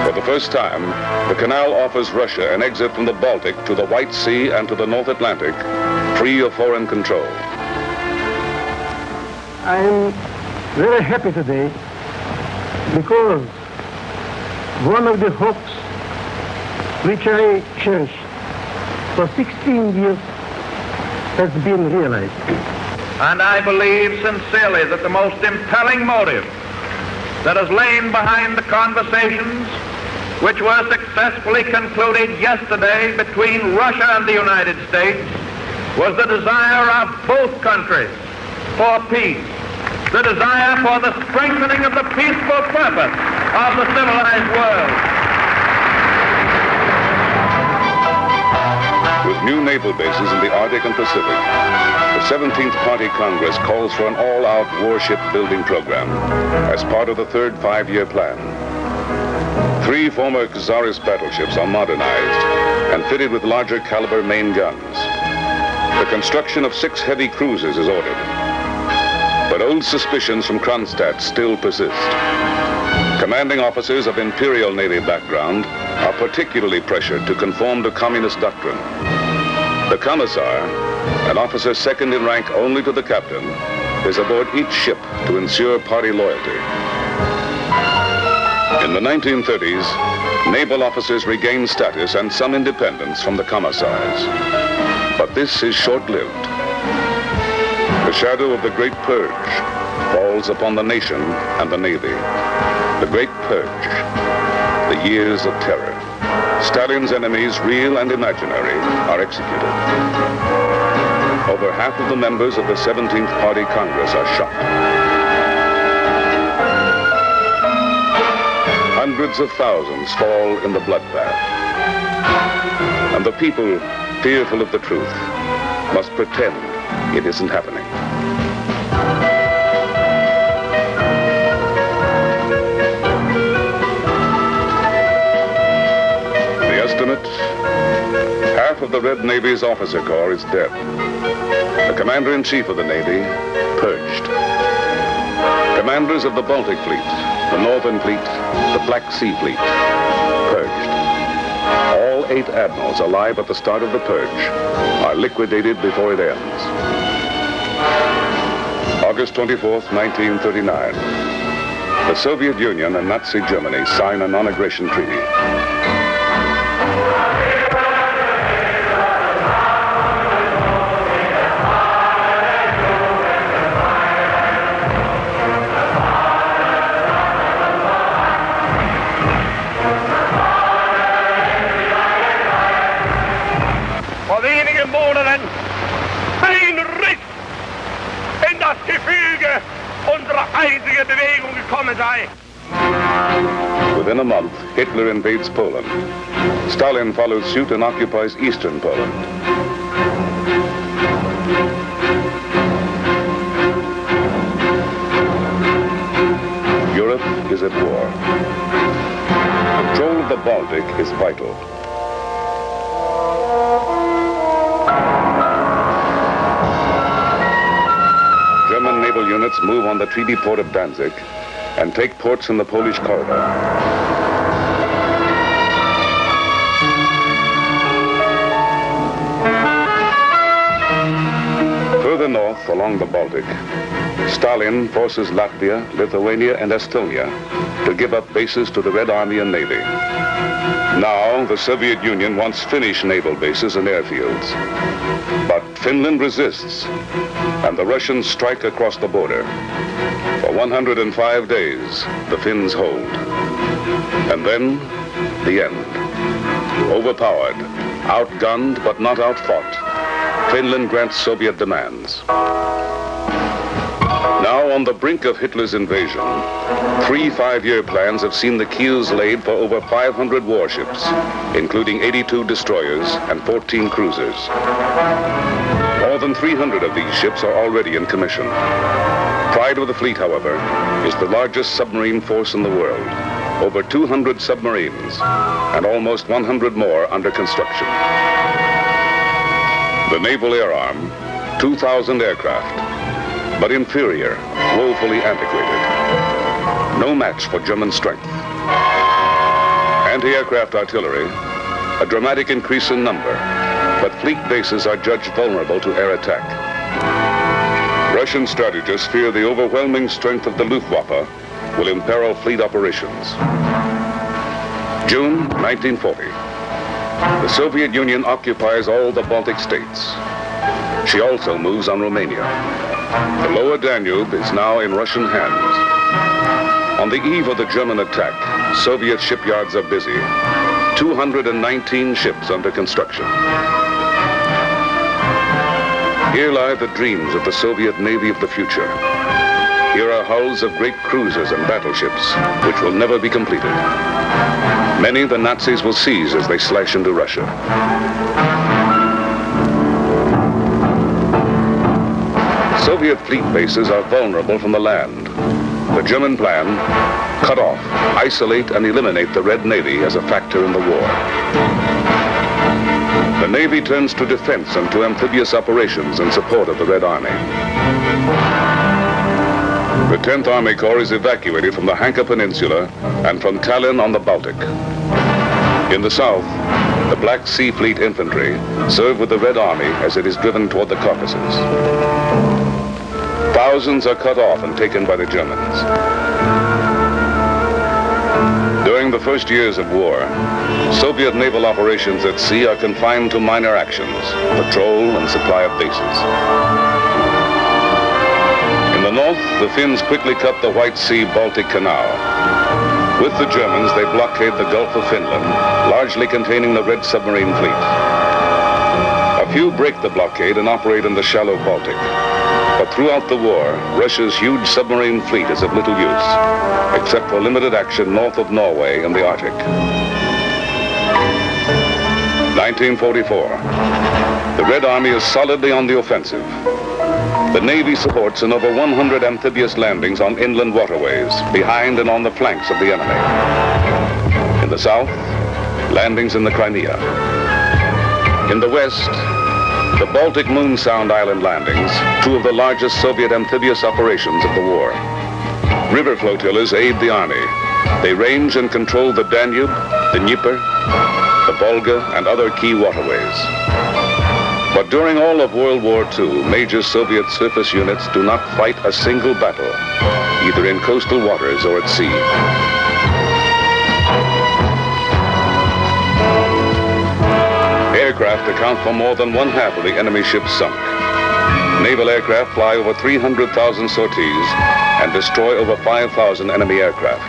S4: For the first time, the canal offers Russia an exit from the Baltic to the White Sea and to the North Atlantic, free of foreign control.
S7: I am very happy today because one of the hopes which I cherished for 16 years has been realized.
S9: And I believe sincerely that the most impelling motive that has lain behind the conversations which were successfully concluded yesterday between Russia and the United States was the desire of both countries for peace, the desire for the strengthening of the peaceful purpose of the civilized world.
S4: With new naval bases in the Arctic and Pacific, the 17th Party Congress calls for an all-out warship building program as part of the third 5-year plan. 3 former Tsarist battleships are modernized and fitted with larger caliber main guns. The construction of 6 heavy cruisers is ordered. But old suspicions from Kronstadt still persist. Commanding officers of Imperial Navy background are particularly pressured to conform to communist doctrine. The commissar, an officer second in rank only to the captain, is aboard each ship to ensure party loyalty. In the 1930s, naval officers regained status and some independence from the commissars. But this is short-lived. The shadow of the Great Purge falls upon the nation and the Navy. The Great Purge, the years of terror. Stalin's enemies, real and imaginary, are executed. Over half of the members of the 17th Party Congress are shot. Hundreds of thousands fall in the bloodbath. And the people, fearful of the truth, must pretend it isn't happening. The estimate, half of the Red Navy's officer corps is dead. The commander-in-chief of the Navy, purged. Commanders of the Baltic Fleet, the Northern Fleet, the Black Sea Fleet, purged. All 8 admirals alive at the start of the purge are liquidated before it ends. August 24th, 1939. The Soviet Union and Nazi Germany sign a non-aggression treaty.
S6: Dämonen einriss, in das Gefüge unserer einzigen Bewegung gekommen sei.
S4: Within a month, Hitler invades Poland. Stalin follows suit and occupies eastern Poland. Europe is at war. Control of the Baltic is vital. German naval units move on the treaty port of Danzig and take ports in the Polish corridor. Further north along the Baltic, Stalin forces Latvia, Lithuania, and Estonia to give up bases to the Red Army and Navy. Now, the Soviet Union wants Finnish naval bases and airfields. But Finland resists, and the Russians strike across the border. For 105 days, the Finns hold. And then, the end. Overpowered, outgunned but not outfought, Finland grants Soviet demands. Now, on the brink of Hitler's invasion, 3 5-year plans have seen the keels laid for over 500 warships, including 82 destroyers and 14 cruisers. More than 300 of these ships are already in commission. Pride of the fleet, however, is the largest submarine force in the world. Over 200 submarines and almost 100 more under construction. The Naval Air Arm, 2,000 aircraft, but inferior, woefully antiquated. No match for German strength. Anti-aircraft artillery, a dramatic increase in number, but fleet bases are judged vulnerable to air attack. Russian strategists fear the overwhelming strength of the Luftwaffe will imperil fleet operations. June 1940. The Soviet Union occupies all the Baltic states. She also moves on Romania. The lower Danube is now in Russian hands. On the eve of the German attack, Soviet shipyards are busy. 219 ships under construction. Here lie the dreams of the Soviet Navy of the future. Here are hulls of great cruisers and battleships, which will never be completed. Many the Nazis will seize as they slash into Russia. Soviet fleet bases are vulnerable from the land. The German plan, cut off, isolate, and eliminate the Red Navy as a factor in the war. The Navy turns to defense and to amphibious operations in support of the Red Army. The 10th Army Corps is evacuated from the Hanka Peninsula and from Tallinn on the Baltic. In the south, the Black Sea Fleet infantry serve with the Red Army as it is driven toward the Caucasus. Thousands are cut off and taken by the Germans. During the first years of war, Soviet naval operations at sea are confined to minor actions, patrol and supply of bases. In the north, the Finns quickly cut the White Sea-Baltic Canal. With the Germans, they blockade the Gulf of Finland, largely containing the Red submarine fleet. A few break the blockade and operate in the shallow Baltic. But throughout the war, Russia's huge submarine fleet is of little use, except for limited action north of Norway in the Arctic. 1944. The Red Army is solidly on the offensive. The Navy supports in over 100 amphibious landings on inland waterways, behind and on the flanks of the enemy. In the south, landings in the Crimea. In the west, the Baltic Moon Sound Island landings, 2 of the largest Soviet amphibious operations of the war. River flotillas aid the army. They range and control the Danube, the Dnieper, the Volga, and other key waterways. But during all of World War II, major Soviet surface units do not fight a single battle, either in coastal waters or at sea. Aircraft account for more than 1/2 of the enemy ships sunk. Naval aircraft fly over 300,000 sorties and destroy over 5,000 enemy aircraft.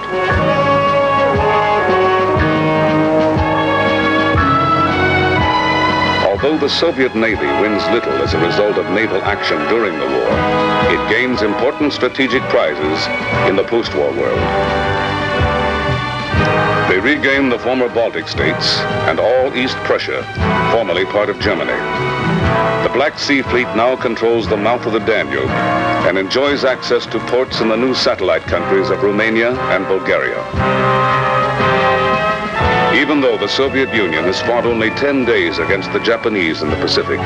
S4: although the Soviet Navy wins little as a result of naval action during the war, it gains important strategic prizes in the post-war world. They regain the former Baltic states and all East Prussia, formerly part of Germany. The Black Sea Fleet now controls the mouth of the Danube and enjoys access to ports in the new satellite countries of Romania and Bulgaria. Even though the Soviet Union has fought only 10 days against the Japanese in the Pacific,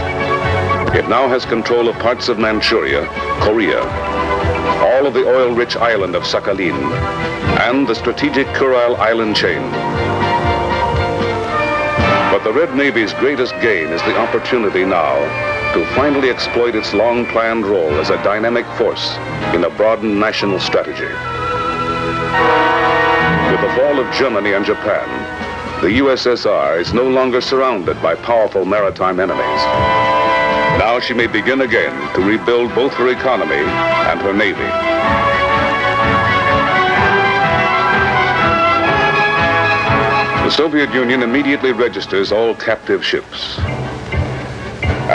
S4: it now has control of parts of Manchuria, Korea, all of the oil-rich island of Sakhalin, and the strategic Kuril island chain. But the Red Navy's greatest gain is the opportunity now to finally exploit its long-planned role as a dynamic force in a broadened national strategy. With the fall of Germany and Japan, the USSR is no longer surrounded by powerful maritime enemies. Now she may begin again to rebuild both her economy and her navy. The Soviet Union immediately registers all captive ships.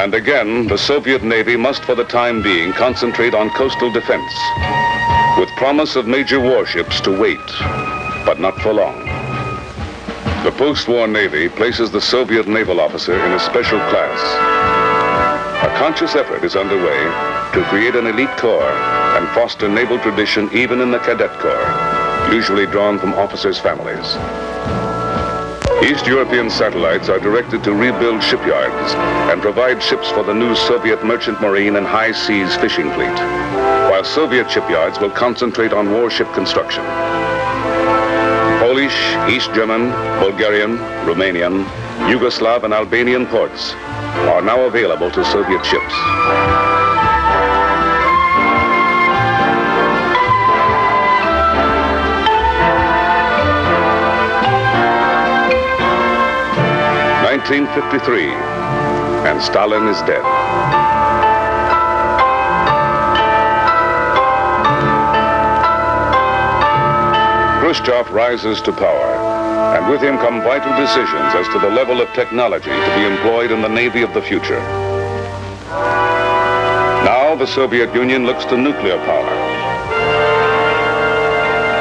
S4: And again, the Soviet Navy must for the time being concentrate on coastal defense, with promise of major warships to wait, but not for long. The post-war Navy places the Soviet naval officer in a special class. A conscious effort is underway to create an elite corps and foster naval tradition even in the cadet corps, usually drawn from officers' families. East European satellites are directed to rebuild shipyards and provide ships for the new Soviet merchant marine and high seas fishing fleet, while Soviet shipyards will concentrate on warship construction. Polish, East German, Bulgarian, Romanian, Yugoslav, and Albanian ports are now available to Soviet ships. (1953), and Stalin is dead. Khrushchev rises to power, and with him come vital decisions as to the level of technology to be employed in the Navy of the future. Now the Soviet Union looks to nuclear power.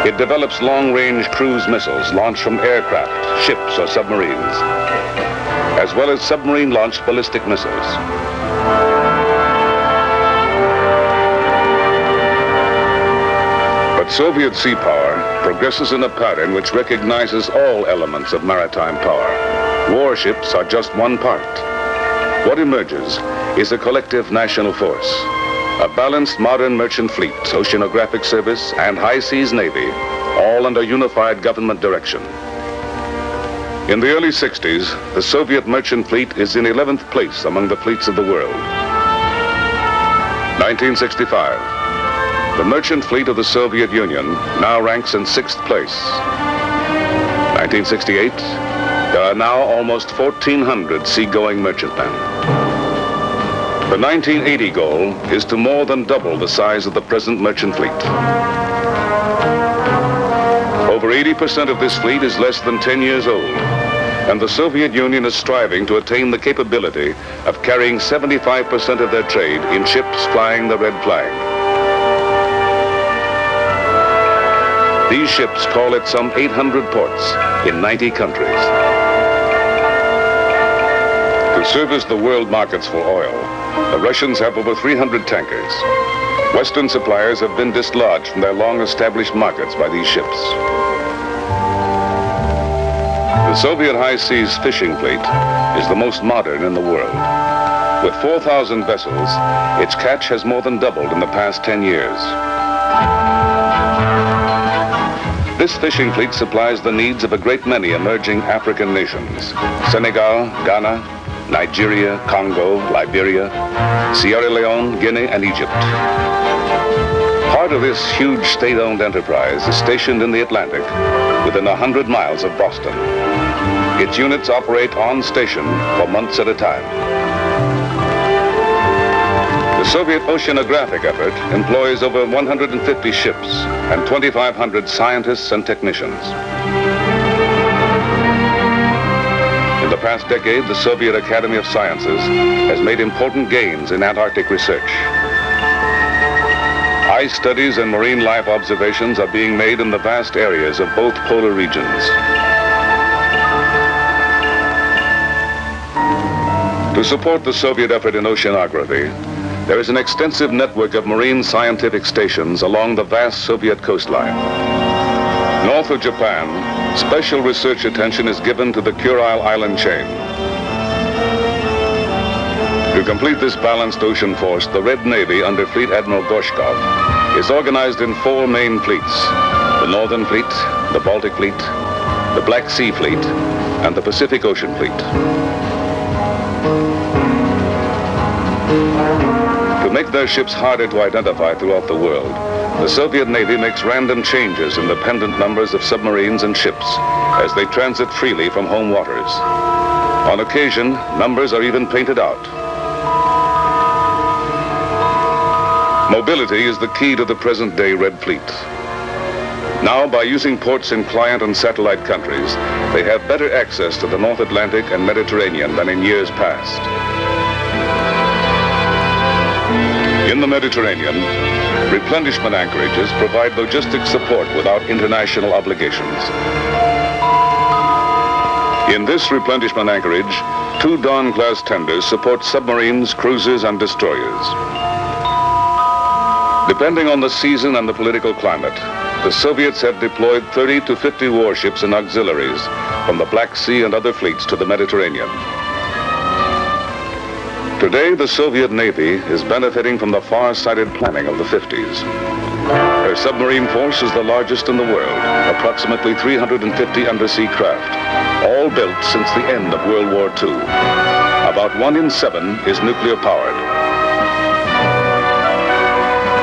S4: It develops long-range cruise missiles launched from aircraft, ships, or submarines, as well as submarine-launched ballistic missiles. But Soviet sea power progresses in a pattern which recognizes all elements of maritime power. Warships are just one part. What emerges is a collective national force, a balanced modern merchant fleet, oceanographic service, and high seas navy, all under unified government direction. In the early 60s, the Soviet merchant fleet is in 11th place among the fleets of the world. 1965. The merchant fleet of the Soviet Union now ranks in 6th place. 1968, there are now almost 1,400 seagoing merchantmen. The 1980 goal is to more than double the size of the present merchant fleet. Over 80% of this fleet is less than 10 years old, and the Soviet Union is striving to attain the capability of carrying 75% of their trade in ships flying the red flag. These ships call at some 800 ports in 90 countries. To service the world markets for oil, the Russians have over 300 tankers. Western suppliers have been dislodged from their long-established markets by these ships. The Soviet high seas fishing fleet is the most modern in the world. With 4,000 vessels, its catch has more than doubled in the past 10 years. This fishing fleet supplies the needs of a great many emerging African nations: Senegal, Ghana, Nigeria, Congo, Liberia, Sierra Leone, Guinea, and Egypt. Part of this huge state-owned enterprise is stationed in the Atlantic within 100 miles of Boston. Its units operate on station for months at a time. The Soviet oceanographic effort employs over 150 ships and 2,500 scientists and technicians. In the past decade, the Soviet Academy of Sciences has made important gains in Antarctic research. Ice studies and marine life observations are being made in the vast areas of both polar regions. To support the Soviet effort in oceanography, there is an extensive network of marine scientific stations along the vast Soviet coastline. North of Japan, special research attention is given to the Kurile Island chain. To complete this balanced ocean force, the Red Navy under Fleet Admiral Gorshkov is organized in 4 main fleets: the Northern Fleet, the Baltic Fleet, the Black Sea Fleet, and the Pacific Ocean Fleet. To make their ships harder to identify throughout the world, the Soviet Navy makes random changes in the pendant numbers of submarines and ships as they transit freely from home waters. On occasion, numbers are even painted out. Mobility is the key to the present-day Red Fleet. Now, by using ports in client and satellite countries, they have better access to the North Atlantic and Mediterranean than in years past. In the Mediterranean, replenishment anchorages provide logistic support without international obligations. In this replenishment anchorage, 2 Dawn-class tenders support submarines, cruisers, and destroyers. Depending on the season and the political climate, the Soviets have deployed 30 to 50 warships and auxiliaries from the Black Sea and other fleets to the Mediterranean. Today, the Soviet Navy is benefiting from the far-sighted planning of the 50s. Her submarine force is the largest in the world, approximately 350 undersea craft, all built since the end of World War II. About 1 in 7 is nuclear-powered.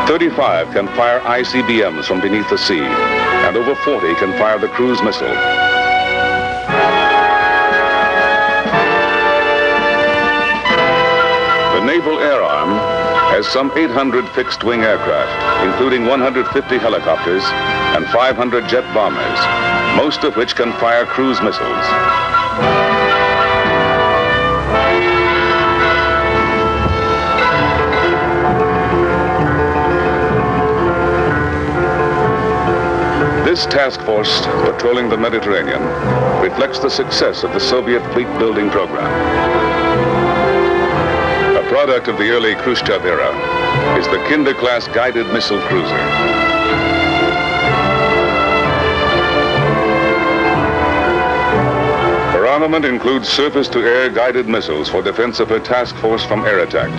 S4: 35 can fire ICBMs from beneath the sea, and over 40 can fire the cruise missile. The Naval Air Arm has some 800 fixed-wing aircraft, including 150 helicopters and 500 jet bombers, most of which can fire cruise missiles. This task force patrolling the Mediterranean reflects the success of the Soviet fleet building program. A product of the early Khrushchev era is the Kinder-class guided missile cruiser. Her armament includes surface-to-air guided missiles for defense of her task force from air attack.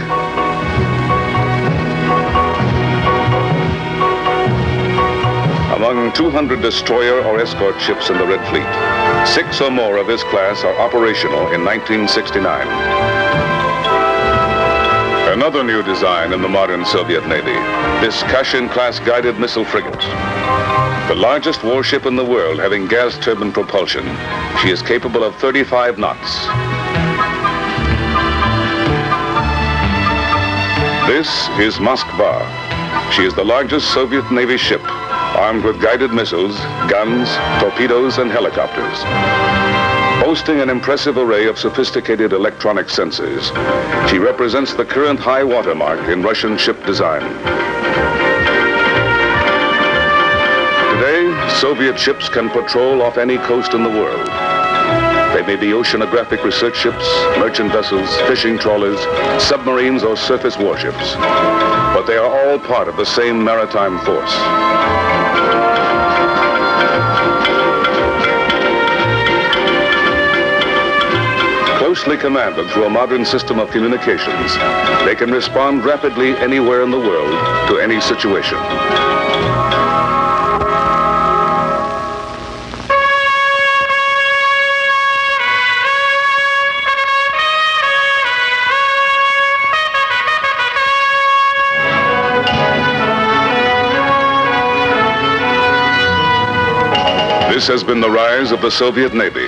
S4: Among 200 destroyer or escort ships in the Red Fleet, 6 or more of this class are operational in 1969. Another new design in the modern Soviet Navy, this Kashin-class guided missile frigate. The largest warship in the world having gas turbine propulsion, she is capable of 35 knots. This is Moskva. She is the largest Soviet Navy ship, armed with guided missiles, guns, torpedoes, and helicopters. Boasting an impressive array of sophisticated electronic sensors, she represents the current high watermark in Russian ship design. Today, Soviet ships can patrol off any coast in the world. They may be oceanographic research ships, merchant vessels, fishing trawlers, submarines, or surface warships. But they are all part of the same maritime force. Closely commanded through a modern system of communications, they can respond rapidly anywhere in the world to any situation. This has been the rise of the Soviet Navy,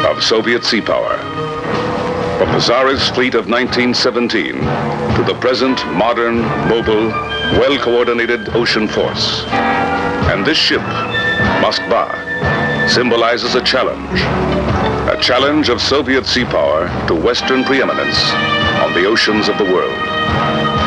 S4: of Soviet sea power. From the Tsarist fleet of 1917 to the present modern, mobile, well-coordinated ocean force. And this ship, Moskva, symbolizes a challenge challenge of Soviet sea power to Western preeminence on the oceans of the world.